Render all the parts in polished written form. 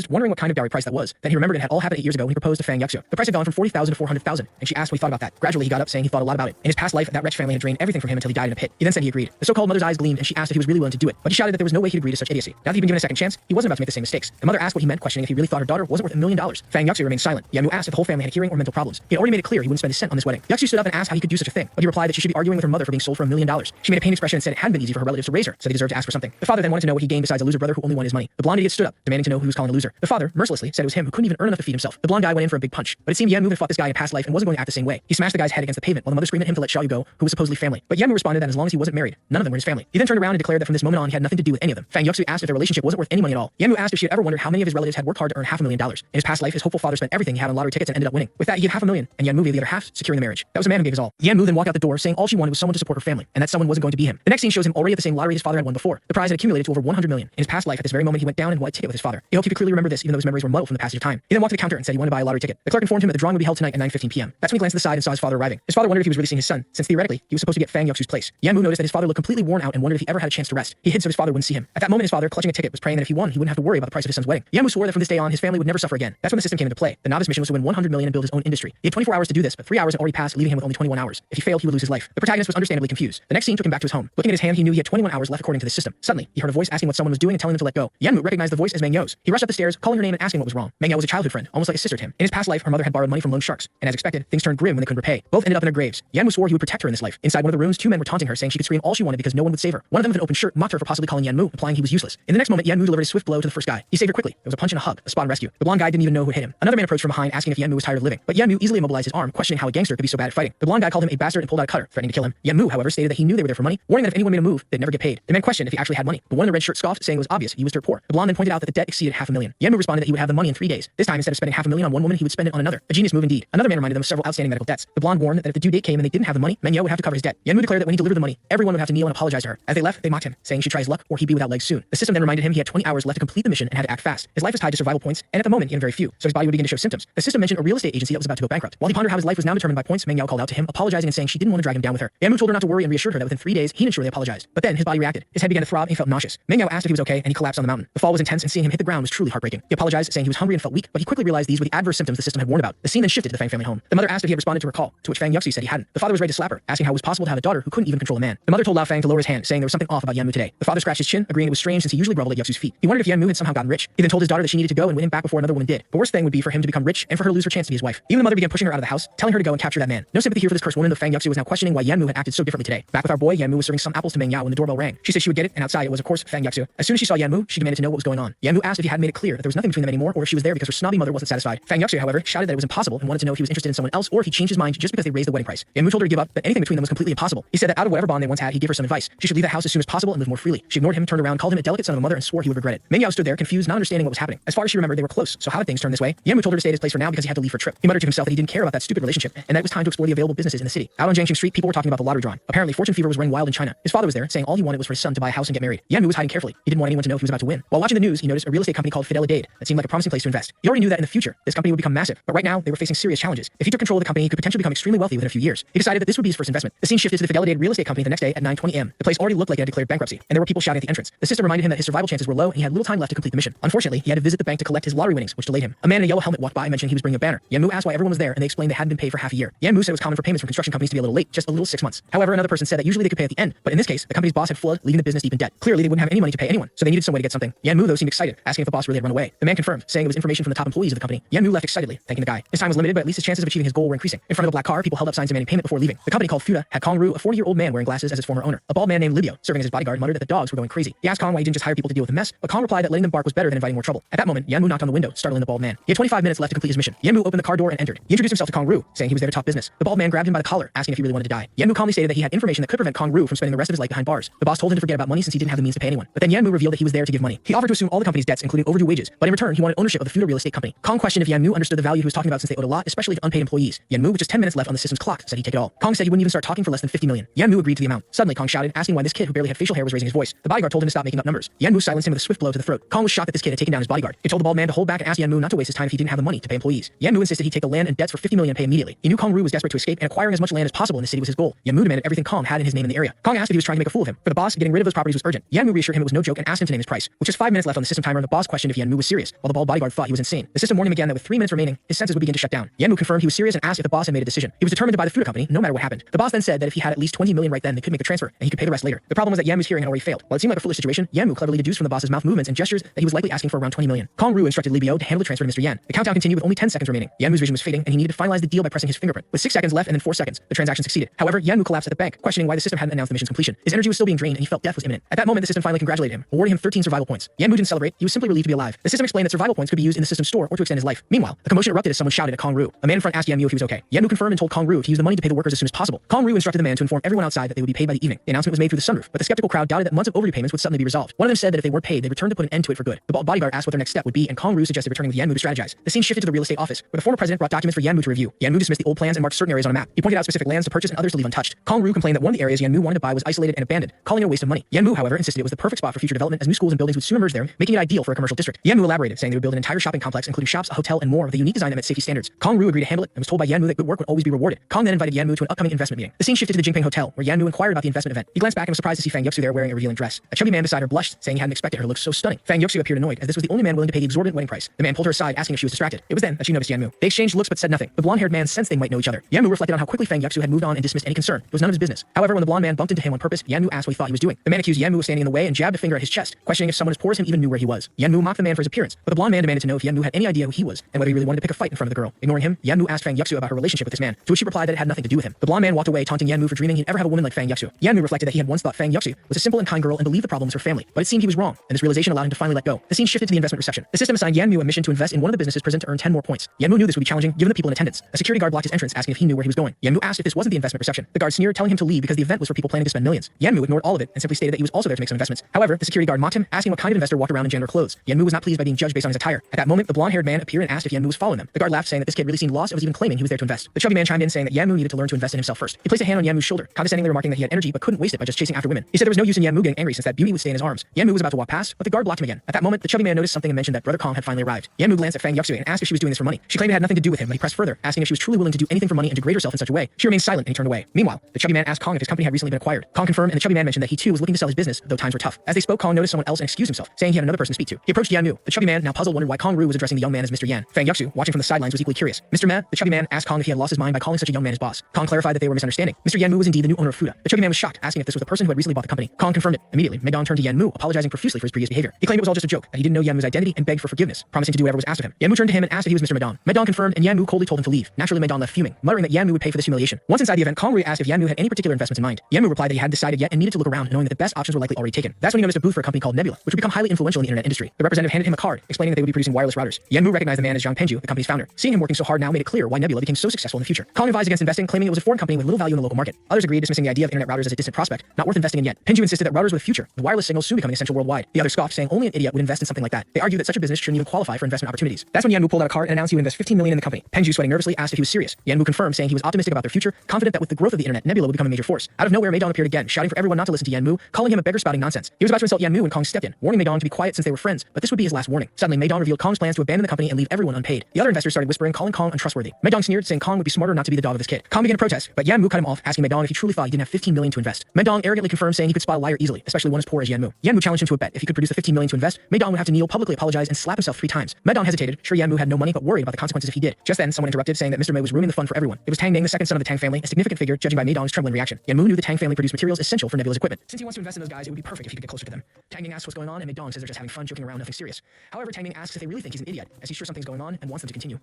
wondering what kind of dowry price that was. Then he remembered it had all happened 8 years ago when he proposed to Fang Yuxu. The price had gone from 40,000 to 400,000, and she asked what he thought about that. Gradually he got up, saying he thought a lot about it. In his past life, that wretched family had drained everything from him until he died in a pit. He then said he agreed. The so-called mother's eyes gleamed, and she asked if he was really willing to do it, but he shouted that there was no way he'd agree to such idiocy. Now that he'd been given a second chance, he wasn't about to make the same mistakes. The mother asked what he meant, questioning if he really thought her daughter wasn't worth $1 million. Fang Yuxu remained silent. Yanmu asked if the whole family had hearing or mental problems. He had already made it clear he wouldn't spend a cent on this wedding. Yuxu stood up and asked how he could do such a thing, but he replied that she should be arguing with her mother for being sold for $1 million. She made a pained expression and said it hadn't been easy for her relatives to raise her, so they deserved to ask for something. The father then wanted to know what he gained besides a loser brother who only wanted his money. The blonde idiot stood up, demanding to know who he was calling a loser. The father mercilessly said it was him who couldn't even earn enough to feed himself. The blonde guy went in for a big punch, but it seemed Yanmu had fought this guy in past life and wasn't going to act the same way. He smashed the guy's head against the pavement while the mother screamed at him to let Xiaoyu go, who was supposedly family. But Yanmu responded that as long as he wasn't married, none of them were his family. He then turned around and declared that from this moment on he had nothing to do with any of them. Fang Yuxu asked if their relationship wasn't worth any money at all. Yanmu asked if she had ever wondered how many of his relatives had worked hard to earn $500,000. In his past life, his hopeful father spent everything he had on lottery tickets and ended up winning. With that, he gave $500,000, and Yanmu gave the other half, securing the marriage. That was a man who gave his all. Yanmu then walked out the door, saying all she wanted was someone to support her family, and that someone wasn't going to be him. The next scene shows him already at the same lottery his father had won before. The prize had accumulated to over 100 million. In his past life, at this very moment, he went down and bought a ticket with his father. He hoped he could clearly remember this, even though his memories were muddled from the passage of time. He then walked to the counter and said he wanted to buy a lottery ticket. The clerk informed him that the drawing would be held tonight at 9:15 p.m. That's when he glanced to the side and saw his father arriving. His father wondered if he was really seeing his son, since theoretically he was supposed to get Fang Yuxu's place. Yanmu noticed that his father looked completely worn out and wondered if he ever had a chance to rest. He hid so his father wouldn't see him. At that moment, his father, clutching a ticket, was praying that if he won, he wouldn't have to worry about the price of his son's wedding. Yanmu swore that from this day on, his family would never suffer again. That's when the system came into play. The novice mission was to win 100 million and build his own industry. He had 24 hours to do this, but 3 hours had already passed, leaving him with only 21 hours. If he failed, he would lose his life. The protagonist was understandably confused. The next scene took him back to his home. Looking at his hand, he knew he had 21 hours left according to the system. Suddenly, he heard a voice asking what someone was doing and telling him to let go. Yanmu recognized the voice as Meng You's. He rushed up the stairs, calling her name and asking what was wrong. Meng You was a childhood friend, almost like a sister to him. In his past life, her mother had borrowed money from loan sharks, and as expected, things turned grim when they couldn't repay. Both ended up in their graves. Yanmu swore he would protect her in this life. Inside one of the rooms, two men were taunting her, saying she could scream all she wanted because no one would save her. One of them with an open shirt mocked her for possibly calling Yanmu, implying he was useless. In the next moment, Yanmu delivered a swift blow to the first guy. He saved her quickly. It was a punch and a hug, a spot and rescue. The blonde guy didn't even know who had hit him. Another man approached from behind, asking if Yanmu was tired of living, but Yanmu easily immobilized his arm, questioning how a gangster could be so bad at fighting. The blonde guy called him a bastard and pulled out a cutter, threatening to kill him. Yanmu, however, stated that he knew they were there for money, warning that if anyone made a move, they'd never get paid. The man questioned if he actually had money, but one in the red shirt scoffed, saying it was obvious he was dirt poor. The blonde then pointed out that the debt exceeded $500,000. Yanmu responded that he would have the money in 3 days. This time, instead of spending $500,000 on one woman, he would spend it on another. A genius move indeed. Another man reminded them of several outstanding medical debts. The blonde warned that if the due date came and they didn't have the money, Meng You would have to cover his debt. Yanmu declared that when he delivered the money, everyone would have to kneel and apologize to her. As they left, they mocked him, saying he should try his luck or he'd be without legs soon. The system then reminded him he had 20 hours left to complete the mission and had to act fast. His life was tied to survival points, and at the moment he had very few, so his body would begin to show symptoms. The system mentioned a real estate agency that was about to go bankrupt. While he pondered how his life was now determined by points, Meng You called out to him, apologizing and saying she didn't want to drag him down with her. Yanmu told her not to worry and reassured her that within 3 days he'd ensure they apologized. But then his body reacted. His head began to throb and he felt nauseous. Meng You asked if he was okay and he collapsed on the mountain. The fall was intense and seeing him hit the ground was truly heartbreaking. He apologized, saying he was hungry and felt weak, but he quickly realized these were the adverse symptoms the system had warned about. The scene then shifted to the Fang family home. The mother asked if he had responded to her call, to which Fang Yuxu said he hadn't. The father was ready to slap her, asking how it was possible to have a daughter who couldn't even control a man. The mother told Lao Fang to lower his hand, saying there was something off about Yanmu today. The father scratched his chin, agreeing it was strange since he usually groveled at Yuxu's feet. He wondered if Yanmu had somehow gotten rich. He then told his daughter that she needed to go and win him back before another woman did. The worst thing would be for him to become rich and for her to lose her chance to be his wife. Even the mother began pushing her out of the house, telling her to go and capture that man. No sympathy here for this cursed woman, though Fang Yuxu was now questioning why Yanmu had acted so differently today. Back with our boy, Yanmu was serving some apples to Meng You when the doorbell rang. She said she would get it, and outside it was of course Fang Yuxu. As soon as she saw Yanmu, she demanded to know what was going on. Yanmu asked if he had made it clear that there was nothing between them anymore, or if she was there because her snobby mother wasn't satisfied. Fang Yuxu, however, shouted that it was impossible and wanted to know if he was interested in someone else or if he changed his mind just because they raised the wedding price. Yanmu told her to give up, that anything between them was completely impossible. He said that out of whatever bond they once had, he'd give her some advice. She should leave the house as soon as possible and live more freely. She ignored him, turned around, called him a delicate son of a mother, and swore he would regret it. Meng You stood there, confused, not understanding what was happening. As far as she remembered, they were close, so how did things turn this way? Yanmu told her to stay at his place for now because he had to leave for a trip. He muttered to himself that he didn't care about that stupid relationship, and that it was time to explore the available businesses in the city. Out on Jiangxing Street, people were talking about the lottery drawing. Apparently, fortune fever was running wild in China. His father was there, saying all he wanted was for his son to buy a house and get married. Yanmu was hiding carefully. He didn't want anyone to know if he was about to win. While watching the news, he noticed a real estate company called Fidelidade that seemed like a promising place to invest. He already knew that in the future, this company would become massive, but right now, they were facing serious challenges. If he took control of the company, he could potentially become extremely wealthy within a few years. He decided that this would be his first investment. The scene shifted to the Fidelidade real estate company the next day at 9:20 a.m. The place already looked like it had declared bankruptcy, and there were people shouting at the entrance. The system reminded him that his survival chances were low, and he had little time left to complete the mission. Unfortunately, he had to visit the bank to collect his lottery winnings, which delayed him. A man in a yellow helmet walked by, mentioning he was bringing a banner. Yanmu asked why everyone was there, and they explained they hadn't been paid for half a year. Yanmu said it was common for payments from construction companies to be a little late, just a little 6 months. However, another person said that usually they could pay at the end, but in this case, the company's boss had fled, leaving the business deep in debt. Clearly, they wouldn't have any money to pay anyone, so they needed some way to get something. Yanmu, though, seemed excited, asking if the boss really had run away. The man confirmed, saying it was information from the top employees of the company. Yanmu left excitedly, thanking the guy. His time was limited, but at least his chances of achieving his goal were increasing. In front of a black car, people held up signs demanding payment before leaving. The company called Fuda had Kong Ru, a 40-year-old man wearing glasses, as his former owner. A bald man named Libyo, serving as his bodyguard, muttered that the dogs were going crazy. He asked Kong why he didn't just hire people to deal with the mess, but Kong replied that letting them bark was better than inviting more trouble. At that moment, Yanmu knocked on the window, startling the bald man. He had 25 minutes left to complete his mission. Yanmu opened the car door and entered. He introduced himself to Kong Ru, saying he was there to talk business. The bald man grabbed him by the collar, asking if he really wanted to die. Yanmu calmly stated that he had information that could prevent Kong Ru from spending the rest of his life behind bars. The boss told him to forget about money since he didn't have the means to pay anyone. But then Yanmu revealed that he was there to give money. He offered to assume all the company's debts, including overdue wages, but in return, he wanted ownership of the Fuda real estate company. Kong questioned if Yanmu understood the value he was talking about since they owed a lot, especially to unpaid employees. Yanmu, with just 10 minutes left on the system's clock, said he'd take it all. Kong said he wouldn't even start talking for less than 50 million. Yanmu agreed to the amount. Suddenly, Kong shouted, asking why this kid who barely had facial hair was raising his voice. The bodyguard told him to stop making up numbers. Yanmu silenced him with a swift blow to the throat. Kong was shocked that this kid had taken down his bodyguard. He told the bald man to hold back and asked Yanmu not to waste his time if he didn't have the money to pay employees. Yanmu insisted he'd take the land and debts for 50 million and pay immediately. He knew Kong Ru was desperate to escape, and acquiring as much land as possible in the city was his goal. Yanmu demanded everything Kong had in his name in the area. Kong asked if he was trying to make a fool of him. For the boss, getting rid of those properties was urgent. Yanmu reassured him it was no joke and asked him to name his price. With just 5 minutes left on the system timer, the boss questioned if Yanmu Yanmu was serious, while the bald bodyguard thought he was insane. The system warned him again that with 3 minutes remaining, his senses would begin to shut down. Yanmu confirmed he was serious and asked if the boss had made a decision. He was determined to buy the food company no matter what happened. The boss then said that if he had at least 20 million right then, they could make the transfer, and he could pay the rest later. The problem was that Yanmu's hearing had already failed. While it seemed like a foolish situation, Yanmu cleverly deduced from the boss's mouth movements and gestures that he was likely asking for around 20 million. Kong Ru instructed Li Biao to handle the transfer to Mr. Yan. The countdown continued with only 10 seconds remaining. Yanmu's vision was fading, and he needed to finalize the deal by pressing his fingerprint. With 6 seconds left and then 4 seconds, the transaction succeeded. However, Yanmu collapsed at the bank, questioning why the system hadn't announced the mission's completion. His energy was still being drained, and he felt death was imminent. At that moment, the system finally congratulated him, awarding him 13 survival points. Yanmu didn't celebrate, he was simply relieved to be alive. The system explained that survival points could be used in the system's store or to extend his life. Meanwhile, a commotion erupted as someone shouted at Kong Ru. A man in front asked Yanmu if he was okay. Yanmu confirmed and told Kong Ru to use the money to pay the workers as soon as possible. Kong Ru instructed the man to inform everyone outside that they would be paid by the evening. The announcement was made through the sunroof, but the skeptical crowd doubted that months of overdue payments would suddenly be resolved. One of them said that if they weren't paid, they'd return to put an end to it for good. The bald bodyguard asked what their next step would be, and Kong Ru suggested returning with Yanmu to strategize. The scene shifted to the real estate office, where the former president brought documents for Yanmu to review. Yanmu dismissed the old plans and marked certain areas on a map. He pointed out specific lands to purchase and others to leave untouched. Kong Ru complained that one of the areas Yanmu wanted to buy was isolated and abandoned, calling it a waste of money. Yanmu, however, insisted it was the perfect spot for future development as new schools and buildings would soon emerge there, making it ideal for a commercial district. Yanmu elaborated, saying they would build an entire shopping complex including shops, a hotel, and more with a unique design that met safety standards. Kong Ru agreed to handle it and was told by Yanmu that good work would always be rewarded. Kong then invited Yanmu to an upcoming investment meeting. The scene shifted to the Jingping Hotel, where Yanmu inquired about the investment event. He glanced back and was surprised to see Fang Yuxu there wearing a revealing dress. A chubby man beside her blushed, saying he hadn't expected her to look so stunning. Fang Yuxu appeared annoyed, as this was the only man willing to pay the exorbitant wedding price. The man pulled her aside, asking if she was distracted. It was then that she noticed Yanmu. They exchanged looks but said nothing. The blonde-haired man sensed they might know each other. Yanmu reflected on how quickly Fang Yuxu had moved on and dismissed any concern. It was none of his business. However, when the blonde man bumped into him on purpose, Yanmu asked what he thought he was doing. The man accused Yanmu of standing in the way and jabbed a finger at his chest, questioning if someone as poor as him even knew where he was. Yanmu mocked the man for his appearance, but the blonde man demanded to know if Yanmu had any idea who he was and whether he really wanted to pick a fight in front of the girl. Ignoring him, Yanmu asked Fang Yuxu about her relationship with this man, to which she replied that it had nothing to do with him. The blonde man walked away, taunting Yanmu for dreaming he'd ever have a woman like Fang Yuxu. Yanmu reflected that he had once thought Fang Yuxu was a simple and kind girl and believed the problem was her family, but it seemed he was wrong, and this realization allowed him to finally let go. The scene shifted to the investment reception. The system assigned Yanmu a mission to invest in one of the businesses present to earn 10 more points. Yanmu knew this would be challenging, given the people in attendance. A security guard blocked his entrance, asking if he knew where he was going. Yanmu asked if this wasn't the investment reception. The guard sneered, telling him to leave because the event was for people planning to spend millions. Yanmu ignored all of it and simply stated that he was also there to make some investments. However, the security guard mocked him, asking what kind of investor walked around in gender clothes. Yanmu was not pleased by being judged based on his attire. At that moment, the blonde-haired man appeared and asked if Yanmu was following them. The guard laughed, saying that this kid really seemed lost and was even claiming he was there to invest. The chubby man chimed in, saying that Yanmu needed to learn to invest in himself first. He placed a hand on Yanmu's shoulder, condescendingly remarking that he had energy but couldn't waste it by just chasing after women. He said there was no use in Yanmu getting angry since that beauty would stay in his arms. Yanmu was about to walk past, but the guard blocked him again. At that moment, the chubby man noticed something and mentioned that Brother Kong had finally arrived. Yanmu glanced at Fang Yuxu and asked if she was doing this for money. She claimed it had nothing to do with him, but he pressed further, asking if she was truly willing to do anything for money and degrade herself in such a way. She remained silent and he turned away. Meanwhile, the chubby man asked Kong if his company had recently been acquired. Kong confirmed, and the chubby man mentioned that he too was looking to sell his business, though times were tough. As they spoke, Kong noticed someone else and excused himself, saying he had another person to speak to. He approached Yanmu. The chubby man, now puzzled, wondered why Kong Ru was addressing the young man as Mr. Yan. Fang Yuxu, watching from the sidelines, was equally curious. Mr. Ma, the chubby man asked Kong if he had lost his mind by calling such a young man his boss. Kong clarified that they were misunderstanding. Mr. Yanmu was indeed the new owner of Fuda. The chubby man was shocked, asking if this was the person who had recently bought the company. Kong confirmed it. Immediately, Meidong turned to Yanmu, apologizing profusely for his previous behavior. He claimed it was all just a joke, that he didn't know Yanmu's identity and begged for forgiveness, promising to do whatever was asked of him. Yanmu turned to him and asked if he was Mr. Meidong. Meidong confirmed, and Yanmu coldly told him to leave. Naturally, Meidong left fuming, muttering that Yanmu would pay for this humiliation. Once inside the event, Kong Ru asked if Yanmu had any particular investments in mind. Yanmu replied that he hadn't decided yet and needed to look around, knowing that the best options were likely already taken. That's when he noticed a booth for a company called Nebula, which would become highly influential in the internet industry. The representative handed him a card, explaining that they would be producing wireless routers. Yanmu recognized the man as Zhang Penju, the company's founder. Seeing him working so hard now made it clear why Nebula became so successful in the future. Kong advised against investing, claiming it was a foreign company with little value in the local market. Others agreed, dismissing the idea of internet routers as a distant prospect, not worth investing in yet. Penju insisted that routers were the future, with wireless signals soon becoming essential worldwide. The others scoffed, saying only an idiot would invest in something like that. They argued that such a business shouldn't even qualify for investment opportunities. That's when Yanmu pulled out a card and announced he would invest 15 million in the company. Penju, sweating nervously, asked if he was serious. Yanmu confirmed, saying he was optimistic about their future, confident that with the growth of the internet, Nebula would become a major force. Out of nowhere, Meidong appeared again, shouting for everyone not to listen to Yanmu, calling him a beggar spouting nonsense. He was about to insult Yanmu when Kong stepped in, warning Meidong to be quiet since they were friends, but this would be his last warning. Suddenly, Meidong revealed Kong's plans to abandon the company and leave everyone unpaid. The other investors started whispering, calling Kong untrustworthy. Meidong sneered, saying Kong would be smarter not to be the dog of his kid. Kong began to protest, but Yanmu cut him off, asking Meidong if he truly thought he didn't have 15 million to invest. Meidong arrogantly confirmed, saying he could spot a liar easily, especially one as poor as Yanmu. Yanmu challenged him to a bet. If he could produce the 15 million to invest, Meidong would have to kneel, publicly apologize, and slap himself 3 times. Meidong hesitated, sure Yanmu had no money, but worried about the consequences if he did. Just then, someone interrupted, saying that Mr. Mei was ruining the fun for everyone. It was Tang Ning, the second son of the Tang family, a significant figure, judging by Meidong's trembling reaction. Yanmu knew the Tang family produced materials essential for Nebula's equipment. Since he wants to invest in those guys, it would be perfect if he could get closer to them. Tang Ning asks what's going on, and Meidong says they're just having fun, joking around, nothing serious. However, Tang Ning asks if they really think he's an idiot, as he's sure something's going on and wants them to continue.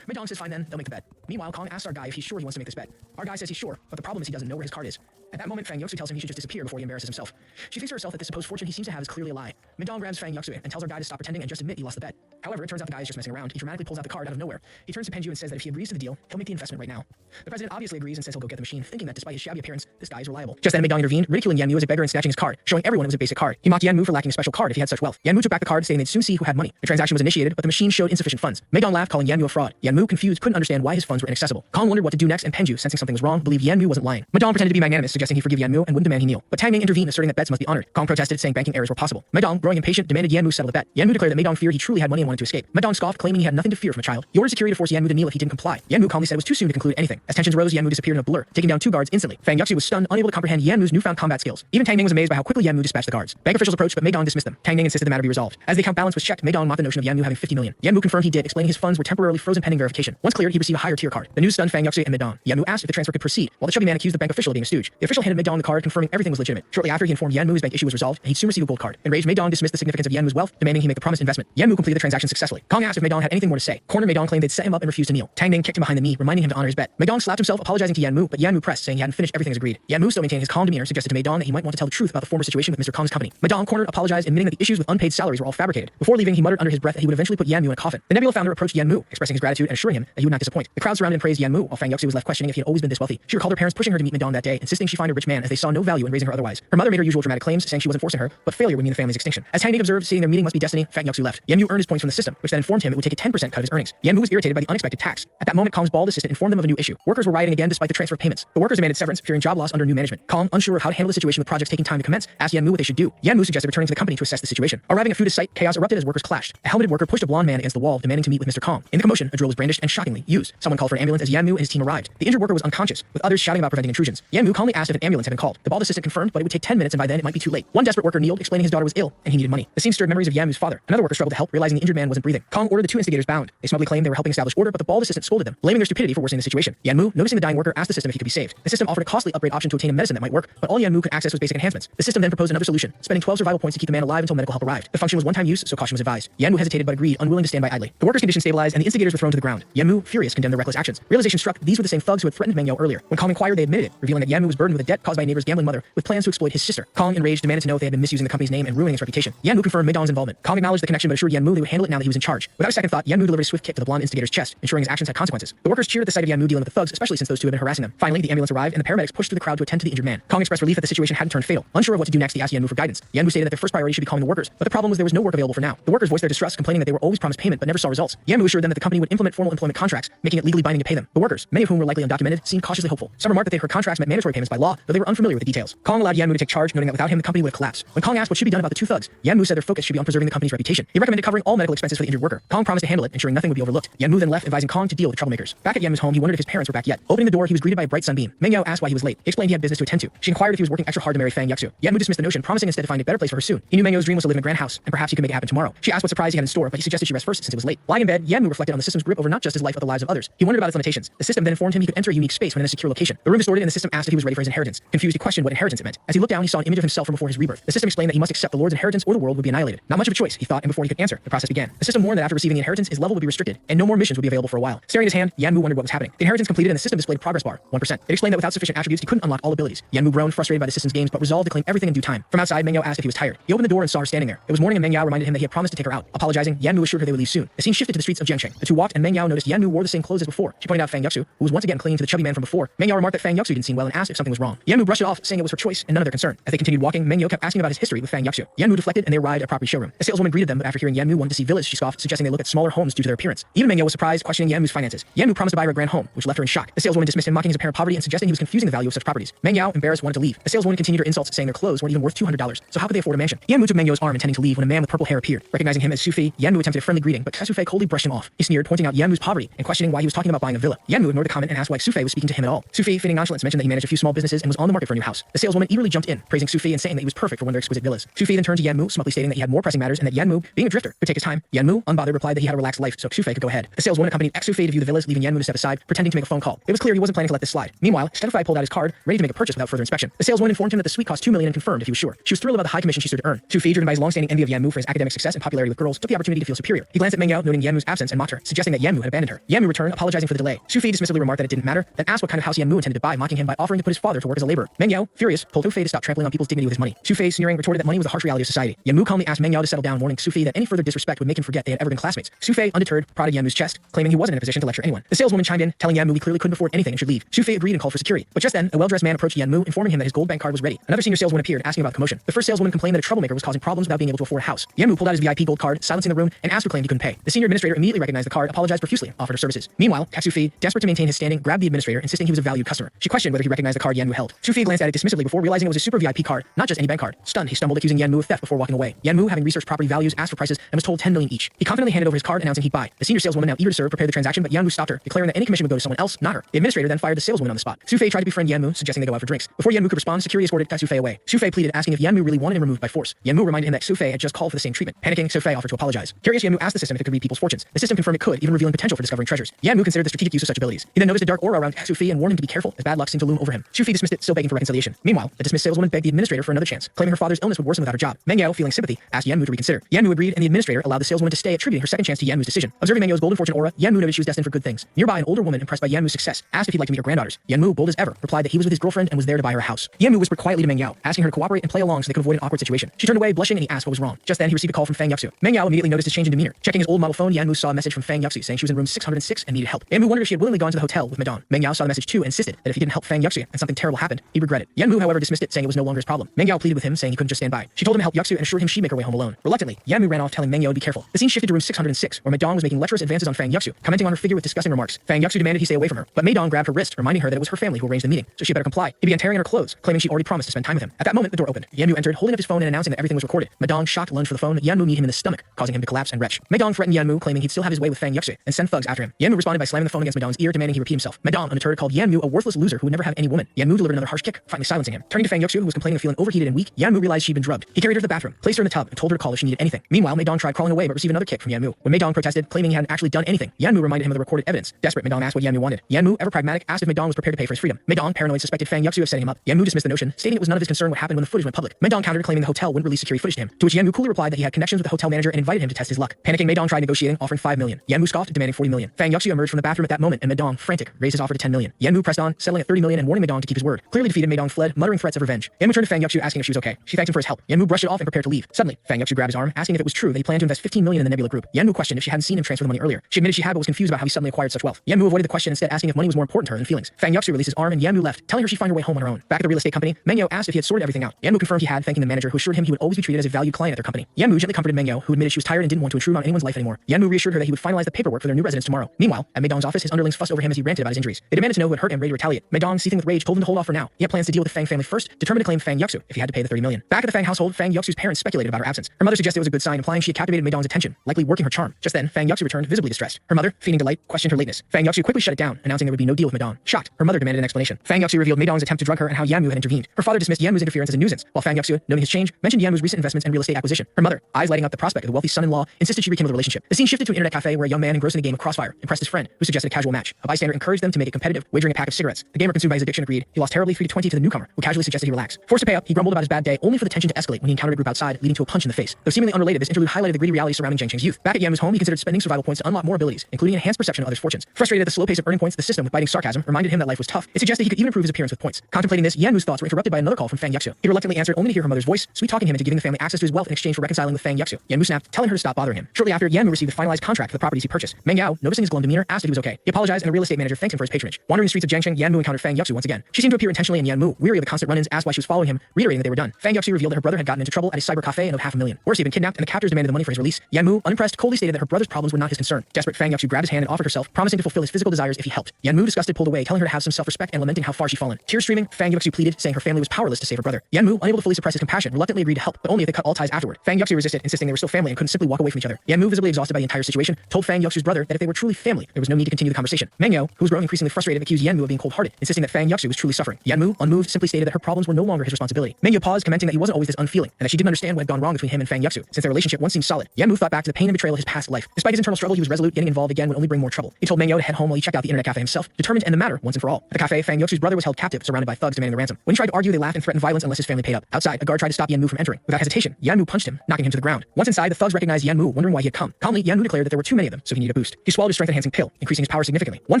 Meidong says fine then, they'll make the bet. Meanwhile, Kong asks our guy if he's sure he wants to make this bet. Our guy says he's sure, but the problem is he doesn't know where his card is. At that moment, Fang Yuxu tells him he should just disappear before he embarrasses himself. She thinks to herself that this supposed fortune he seems to have is clearly a lie. Meidong grabs Fang Yuxu and tells our guy to stop pretending and just admit he lost the bet. However, it turns out the guy is just messing around. He dramatically pulls out the card out of nowhere. He turns to Penju and says that if he agrees to the deal, he'll make the investment right now. The president obviously agrees and says he'll go get the machine, thinking that despite his shabby appearance, this guy is reliable. Just then, Meidong intervened, ridiculing Yanmu as a beggar and snatching his card, showing everyone it was a basic card. He mocked Yanmu for lacking a special card if he had such wealth. Yanmu took back the card, saying they'd soon see who had money. The transaction was initiated, but the machine showed insufficient funds. Meidong laughed, calling Yanmu a fraud. Yanmu, confused, couldn't understand why his funds were inaccessible. Kong wondered what to do next, and Penju, sensing something was wrong, believed Yanmu wasn't lying. Madong pretended to be magnanimous, suggesting he forgive Yanmu and wouldn't demand he kneel. But Tang Ming intervened, asserting that bets must be honored. Kong protested, saying banking errors were possible. Madong, growing impatient, demanded Yanmu settle the bet. Yanmu declared that Madong feared he truly had money and wanted to escape. Madong scoffed, claiming he had nothing to fear from a child. He ordered security to force Yanmu to kneel if he didn't comply. Yanmu calmly said it was too soon to conclude anything. As tensions rose, Yanmu disappeared in a blur, taking down 2 guards instantly. Fang Yuxi was stunned, unable to comprehend Yanmu's newfound combat skills. Even Tang Ming was amazed by how quickly Yanmu dispatched the guards. Bank officials approached, but Madong dismissed them. Tang Ming insisted the matter be resolved. As the account balance was checked, Madong mocked the notion of Yanmu having 50 million. Yanmu confirmed he did, explaining his funds were temporarily frozen pending verification. Once cleared, he received a higher tier card. The news stunned Fang Yuxi and Madong. Yanmu asked if the transfer could proceed, while the chubby man accused the bank official of being a stooge. The official handed Madong the card, confirming everything was legitimate. Shortly after, he informed Yanmu his bank issue was resolved, and he'd soon receive a gold card. Enraged, Madong dismissed the significance of Yanmu's wealth, demanding he make the promised investment. Yanmu completed the transaction successfully. Kong asked if Madong had anything more to say. Cornered Madong claimed they'd set him up and refused to kneel. Tang Ming kicked him behind the knee, reminding him to honor his bet. Madong slapped himself, apologizing to Yanmu, but Yanmu pressed, saying he hadn't finished everything as agreed. Yanmu, still maintaining his calm demeanor, suggested to Madong that he might want to tell the truth about the former situation with Mr. Kong's company. Madong, cornered, apologized, admitting that the issues with unpaid salaries were all fabricated. Before leaving, he muttered under his breath that he would eventually put Yanmu in a coffin. The Nebula founder approached Yanmu, expressing his gratitude and assuring him that he would not disappoint. The crowd surrounded and praised Yanmu, while Fang Yuxi was left questioning if he had always been this wealthy. She recalled her parents pushing her to meet Madong that day, insisting she find a rich man as they saw no value in raising her otherwise. Her mother made her usual dramatic claims, saying she wasn't forcing her, but failure would mean the family's extinction. As Tang Ming observed, seeing their meeting must be destiny, Fang Yuxi left. Yanmu earned his points from the system, which then informed him it would take a 10% cut of his earnings. Yanmu was irritated by the unexpected tax. At that moment, Kong's bald assistant informed them of a new issue. Workers were rioting again despite the transfer of payments. The workers demanded severance, fearing job loss under new management. Kong, unsure of how to handle the situation with projects taking time to commence, asked Yanmu what they should do. Yanmu suggested returning to the company to assess the situation. Arriving at Fuda's site, chaos erupted as workers clashed. A helmeted worker pushed a blonde man against the wall, demanding to meet with Mr. Kong. In the commotion, a drill was brandished and shockingly used. Someone called for an ambulance as Yanmu and his team arrived. The injured worker was unconscious, with others shouting about preventing intrusions. Yanmu calmly asked if an ambulance had been called. The bald assistant confirmed, but it would take 10 minutes and by then it might be too late. One desperate worker kneeled, explaining his daughter was ill and he needed money. The scene stirred memories of Yanmu's father. Another worker struggled to help, realizing the injured man wasn't breathing. Kong ordered the 2 instigators bound. They smugly claimed they were helping establish order, but the bald assistant scolded them, blaming their stupidity for worsening the situation. Yanmu, noticing the dying worker, asked the system if he could be saved. The system offered a costly upgrade option to obtain a medicine that might work, but all Yanmu could access was basic enhancements. The system then proposed another solution, spending 12 survival points to keep the man alive until medical help arrived. The function was one-time use, so caution was advised. Yanmu hesitated but agreed, unwilling to stand by idly. The worker's condition stabilized and the instigators were thrown to the ground. Yanmu, furious, condemned their reckless actions. Realization struck these were the same thugs who had threatened Meng Yao earlier. When Kong inquired, they admitted it, revealing that Yanmu was burdened with a debt caused by a neighbor's gambling mother, with plans to exploit his sister. Kong, enraged, demanded to know if they had been misusing the company's name and ruining its reputation. Yanmu confirmed Meidong's involvement. Kong acknowledged the connection but assured Yanmu they would handle it now that he was in charge. Without a second thought, Yanmu delivered a swift kick to the blonde instigator's chest, ensuring his actions had consequences. The workers cheered at the sight of Yanmu dealing with the thugs, especially since those two had been harassing them. Finally, the ambulance arrived and the paramedics pushed through the crowd to attend to the injured man. Kong expressed relief that the situation hadn't turned fatal. Unsure of what to do next, he asked Yanmu for guidance. Yanmu stated that their first priority should be calming the workers, but the problem was there was no work available for now. The workers voiced their distrust, complaining that they were always promised payment but never saw results. Yanmu assured them that the company would implement formal employment contracts, making it legally binding to pay them. The workers, many of whom were likely undocumented, seemed cautiously hopeful. Some remarked that they heard contracts meant mandatory payments by law, though they were unfamiliar with the details. Kong allowed Yanmu to take charge, noting that without him the company would have collapsed. When Kong asked what should be done about the 2 thugs, Yanmu said their focus should be on preserving the company's reputation. He recommended covering all medical expenses for the injured worker. Kong promised to handle it, ensuring nothing would be overlooked. Yanmu then left, advising Kong to deal with the troublemakers. Back at Yanmu's home, he wondered if his parents were back yet. Opening the door, he was greeted by a bright sunbeam. Meng Yao asked why he was late. He explained he had business to attend to. She inquired if he was working extra hard to marry Fang Yuxu. Yanmu dismissed the notion, promising instead to find a better place for her soon. He knew Meng Yao's dream was to live in a grand house, and perhaps he could make it happen tomorrow. She asked what surprise he had in store, but he suggested she rest first since it was late. Lying in bed, Yanmu reflected on the system's grip over not just his life but the lives of others. He wondered about its limitations. The system then informed him he could enter a unique space when in a secure location. The room distorted and the system asked if he was ready for his inheritance. Confused, he questioned what inheritance it meant. As he looked down, he saw an image of himself from before his rebirth. The system explained that he must accept the Lord's inheritance or the world would be annihilated. Not much of a choice, he thought, and before he could answer, the process began. The system warned that after receiving the inheritance, his level would be restricted, and no more missions would be available for a while. Staring at his hand, Yanmu wondered what was happening. The inheritance completed and the system displayed a progress bar, 1%. It explained that without sufficient attributes, he couldn't unlock all abilities. Yanmu groaned, frustrated by the system's games, but resolved to claim everything in due time. From outside, Meng Yao asked if he was tired. He opened the door and saw her standing there. It was morning and Meng Yao reminded him that he had promised to take her out. Apologizing, Yanmu assured her they would leave soon. The scene shifted to the streets of Jiangsheng. The two walked and Meng Yao noticed Yanmu wore the same clothes as before. She pointed out Fang Yuxu, who was once again clinging to the chubby man from before. Meng Yao remarked that Fang Yuxu didn't seem well and asked if something was wrong. Yanmu brushed it off, saying it was her choice and none of their concern. As they continued walking, Meng Yao kept asking about his history with Fang Yuxu. Yanmu deflected and they arrived at a property showroom. A saleswoman greeted them, but after hearing Yanmu wanted to see villas, she scoffed, suggesting they look at smaller homes due to their appearance. Even Meng Yao was surprised, questioning Yanmu's finances. Yanmu promised to buy her a grand home, which left her in shock. The saleswoman dismissed him, mocking his apparent poverty and suggesting he was confusing the value of such properties. Meng Yao, embarrassed, wanted to leave. The saleswoman continued her insults, saying their clothes weren't even worth $200, so how could they afford a mansion? Yanmu took Meng Yao's arm, intending to leave when a man with purple hair appeared. Recognizing him as Sufi, Yanmu attempted a friendly greeting, but Sufei coldly brushed him off. He sneered, pointing out Yanmu's poverty and questioning why he was talking about buying a villa. Yanmu ignored the comment and asked why Sufei was speaking to him at all. Sufi, feigning nonchalance, mentioned that he managed a few small businesses and was on the market for a new house. The saleswoman eagerly jumped in, praising Sufi and saying that he was perfect for one of their exquisite villas. Sufi then turned to Yanmu, smugly stating that he had more pressing matters and that Yanmu, being a drifter, could take his time. Yanmu, unbothered, replied that he had a relaxed life, so Sufei could go ahead. The saleswoman accompanied Sufi to view the villas, leaving Yanmu to step aside, pretending to make a phone call. It was clear he wasn't planning to let this slide. Meanwhile, Sufei pulled out his card, ready to make a purchase without further inspection. The saleswoman informed him that the suite cost $2 million and confirmed if he was sure. She was thrilled about the high commission she stood to earn. Sufi, driven by his long-standing envy of Yanmu for his academic success and popularity with girls, took the opportunity to feel superior. He glanced at Meng Yao, noting Yanmu's absence, and mocked her, suggesting that Yanmu had abandoned her. Yanmu returned, apologizing for the delay. Sufi dismissively remarked that it didn't matter, then asked what kind of house Yanmu intended to buy, mocking him by offering to put his father to work as a laborer. Meng Yao, furious, told Sufi to stop trampling on people's dignity with his money. Sufi, sneering, retorted that money was the harsh reality of society. Yanmu calmly asked Meng Yao to settle down, warning Sufi that any further disrespect would make him forget they had ever been classmates. Sufi, undeterred, prodded Yanmu's chest, claiming he wasn't in a position to lecture anyone. The saleswoman chimed in, telling Yanmu he clearly couldn't afford anything and should leave. Sufi agreed and called for security. But just then, a well-dressed man approached Yanmu, informing him that his gold bank card was ready. Another senior saleswoman appeared, asking about the commotion. The first saleswoman complained that a troublemaker was causing problems without being able to afford a house. Yanmu pulled out his VIP gold card, silencing the room, and asked who claimed he couldn't pay. The senior administrator immediately recognized the card, apologizing Cortez profusely offered her services. Meanwhile, Su-Fi, desperate to maintain his standing, grabbed the administrator, insisting he was a valued customer. She questioned whether he recognized the card Yanmu held. Su-Fi glanced at it dismissively before realizing it was a super VIP card, not just any bank card. Stunned, he stumbled, accusing Yanmu of theft before walking away. Yanmu, having researched property values, asked for prices and was told 10 million each. He confidently handed over his card, announcing he'd buy. The senior saleswoman, now eager to serve, prepared the transaction, but Yanmu stopped her, declaring that any commission would go to someone else, not her. The administrator then fired the saleswoman on the spot. Su-Fi tried to befriend Yanmu, suggesting they go out for drinks. Before Yanmu could respond, security escorted Su-Fi away. Su-Fi pleaded, asking if Yanmu really wanted him removed by force. Yanmu reminded him that Su-Fi had just called for the same treatment. Panicking, Su-Fi offered to apologize. Curious, Yanmu asked the system if it could read people's fortunes. The system confirmed it could, even revealing potential for discovering treasures. Yanmu considered the strategic use of such abilities. He then noticed a dark aura around Su-Fi and warned him to be careful, as bad luck seemed to loom over him. Su-Fi dismissed it, still begging for reconciliation. Meanwhile, the dismissed saleswoman begged the administrator for another chance, claiming her father's illness would worsen without her job. Meng Yao, feeling sympathy, asked Yanmu to reconsider. Yanmu agreed, and the administrator allowed the saleswoman to stay, attributing her second chance to Yanmu's decision. Observing Meng Yao's golden fortune aura, Yanmu noted she was destined for good things. Nearby, an older woman, impressed by Yanmu's success, asked if he'd like to meet her granddaughters. Yanmu, bold as ever, replied that he was with his girlfriend and was there to buy her a house. Yanmu whispered quietly to Meng Yao, asking her to cooperate and play along so they could avoid an awkward situation. She turned away, blushing, and he asked what was wrong. Just then, he received a call from Fang Yuxu. Meng Yao immediately noticed his change in demeanor. Checking his old model phone, Yanmu saw a message from Fang Yuxu saying she was in room 606 and needed help. Yanmu wondered if she had willingly gone to the hotel with Madong. Meng Yao saw the message too and insisted that if he didn't help Fang Yuxu and something terrible happened, he'd regret it. Yanmu, however, dismissed it, saying it was no longer his problem. Meng Yao pleaded with him, saying he couldn't just stand by. She told him to help Yuxu and assured him she'd make her way home alone. Reluctantly, Yanmu ran off, telling Meng Yao to be careful. The scene shifted to room 606, where Madong was making lecherous advances on Fang Yuxu, commenting on her figure with disgusting remarks. Fang Yuxu demanded he stay away from her, but Madong grabbed her wrist, reminding her that it was her family who arranged the meeting, so she better comply. He began tearing at her clothes, claiming she already promised to spend time with him. At that moment, the door opened. Yanmu entered, holding up his phone and announcing that everything was recorded. Madong, shocked, lunged for the phone. Yanmu kneed him in the stomach, causing him to collapse and retch. Madong threatened Yanmu, claiming he'd still have his way with Fang Yuxu and send thugs after him. Yanmu responded by slamming the phone against Madong's ear, demanding he repeat himself. Madong, undeterred, called Yanmu a worthless loser who would never have any woman. Yanmu delivered another harsh kick, finally silencing him. Turning to Fang Yuxu, who was complaining of feeling overheated and weak, Yanmu realized she'd been drugged. He carried her to the bathroom, placed her in the tub, and told her to call if she needed anything. Meanwhile, Madong tried crawling away but received another kick from Yanmu. When Madong protested, claiming he hadn't actually done anything, Yanmu reminded him of the recorded evidence. Desperate, Madong asked what Yanmu wanted. Yanmu, ever pragmatic, asked if Madong was prepared to pay for his freedom. Madong, paranoid, suspected Fang Yuxu of setting him up. Yanmu dismissed the notion, stating it was none of his concern what happened when the footage went public. Madong countered, claiming the hotel wouldn't release security footage to him, to which Yanmu coolly replied that he had connections with the hotel manager and invited him to test his luck. Panicking, Madong tried negotiating, offering 5 million. Yanmu scoffed, demanding 40 million. Fang Yuxu emerged from the bathroom at that moment, and Madong, frantic, raised his offer to 10 million. Yanmu pressed on, settling at 30 million and warning Madong to keep his word. Clearly defeated, Madong fled, muttering threats of revenge. Yanmu turned to Fang Yuxu, asking if she was okay. She thanked him for his help. Yanmu brushed it off and prepared to leave. Suddenly, Fang Yuxu grabbed his arm, asking if it was true that he planned to invest 15 million in the Nebula Group. Yanmu questioned if she hadn't seen him transfer the money earlier. She admitted she had but was confused about how he suddenly acquired such wealth. Yanmu avoided the question, instead asking if money was more important to her than feelings. Fang Yuxu released his arm and Yanmu left, telling her she'd find her way home on her own. Back at the real estate company, Meng Yao asked if he had sorted everything out. Yanmu confirmed he had, thanking the manager, who assured him he would always be treated as a valued client at their company. Yanmu gently comforted Meng Yao, who admitted she was tired and didn't want to intrude on anyone's life anymore. Yanmu reassured her that he would finalize the paperwork for their new residence tomorrow. Meanwhile, at Meidong's office, his underlings fussed over him as he ranted about his injuries. They demanded to know who had hurt him, ready to retaliate. Meidong, seething with rage, told him to hold off for now. He had plans to deal with the Fang family first, determined to claim Fang Yuxu if he had to pay the 30 million. Back at the Fang household, Fang Yuxu's parents speculated about her absence. Her mother suggested it was a good sign, implying she had captivated Meidong's attention, likely working her charm. Just then, Fang Yuxu returned, visibly distressed. Her mother, feigning delight, questioned her lateness. Fang Yuxu quickly shut it down, announcing there would be no deal with Meidong. Shocked, her mother demanded an explanation. Fang Yuxu revealed Meidong's attempt to drug her and how Yanmu had intervened. Her father dismissed Yanmu's interference as a nuisance, while Fang Yuxu, noting his change, mentioned Yanmu's recent investments and real estate acquisition. Her mother, eyes lighting up the prospect of the wealthy son-in-law, insisted she rekindle the relationship. The scene shifted to an internet cafe where a young man engrossed in a game of Crossfire impressed his friend, who suggested a casual match. A bystander encouraged them to make it competitive, wagering a pack of cigarettes. The gamer, consumed by his addiction, agreed. He lost terribly 3-20 to the newcomer, who casually suggested he relax. Forced to pay up, he grumbled about his bad day, only for the tension to escalate when he encountered a group outside, leading to a punch in the face. Though seemingly unrelated, this interlude highlighted the gritty reality surrounding Jiang Qing's youth. Back at Yanmu's home, he considered spending survival points to unlock more abilities, including enhanced perception of others' fortunes. Frustrated at the slow pace of earning points, the system, with biting sarcasm, reminded him that life was tough. It suggested he could even improve his appearance with points. Contemplating this, Yanmu's thoughts were interrupted by another call from Fang Yuxu. He reluctantly answered, only to hear her mother's voice, sweet-talking him into giving the family access to his wealth in exchange for reconciling with Fang Yuxu. Yanmu snapped, telling her to stop bothering him. Shortly after, Yanmu received the finalized contract for the properties he purchased. Meng Yao, noticing his glum demeanor, asked if he was okay. He apologized, and the real estate manager thanked him for his patronage. Wandering the streets of Jiangxing, Yanmu encountered Fang Yuxu once again. She seemed to appear intentionally, and Yanmu, weary of the constant run-ins, asked why she was following him, reiterating that they were done. Fang Yuxu revealed that her brother had gotten into trouble at a cyber cafe and owed $500,000. Worse, he had been kidnapped, and the captors demanded the money for his release. Yanmu, unimpressed, coldly stated that her brother's problems were not his concern. Desperate, Fang Yuxu grabbed his hand and offered herself, promising to fulfill his physical desires if he helped. Yanmu, disgusted, pulled away, telling her to have some self-respect and lamenting how far she'd fallen. Tears streaming, Fang Yuxu pleaded, saying her family was powerless to save her brother. Yanmu, unable to fully suppress his compassion, reluctantly agreed to help, but only if they cut all ties afterward. Fang Yuxu resisted, insisting they were still family and couldn't simply walk away from each other. Yanmu, visibly exhausted by the entire situation, told Fang Yuxu's brother that if they were truly family, there was no need to continue the conversation. Meng Yao, who was growing increasingly frustrated, accused Yanmu of being cold-hearted, insisting that Fang Yuxu was truly suffering. Yanmu, unmoved, simply stated that her problems were no longer his responsibility. Meng Yao paused, commenting that he wasn't always this unfeeling, and that she didn't understand what had gone wrong between him and Fang Yuxu, since their relationship once seemed solid. Yanmu thought back to the pain and betrayal of his past life. Despite his internal struggle, he was resolute. Getting involved again would only bring more trouble. He told Meng Yao to head home while he checked out the internet cafe himself, determined to end the matter once and for all. At the cafe, Fang Yuxu's brother was held captive, surrounded by thugs demanding the ransom. When he tried to argue, they laughed and threatened violence unless his family paid up. Outside, a guard tried to stop Yanmu from entering. Without hesitation, Yanmu punched him, knocking him to the ground. Once inside, the thugs recognized Yanmu, wondering why he had come. Calmly, Yanmu declared that there were too many of them, so he needed a boost. He swallowed a strength-enhancing pill, increasing his power significantly. One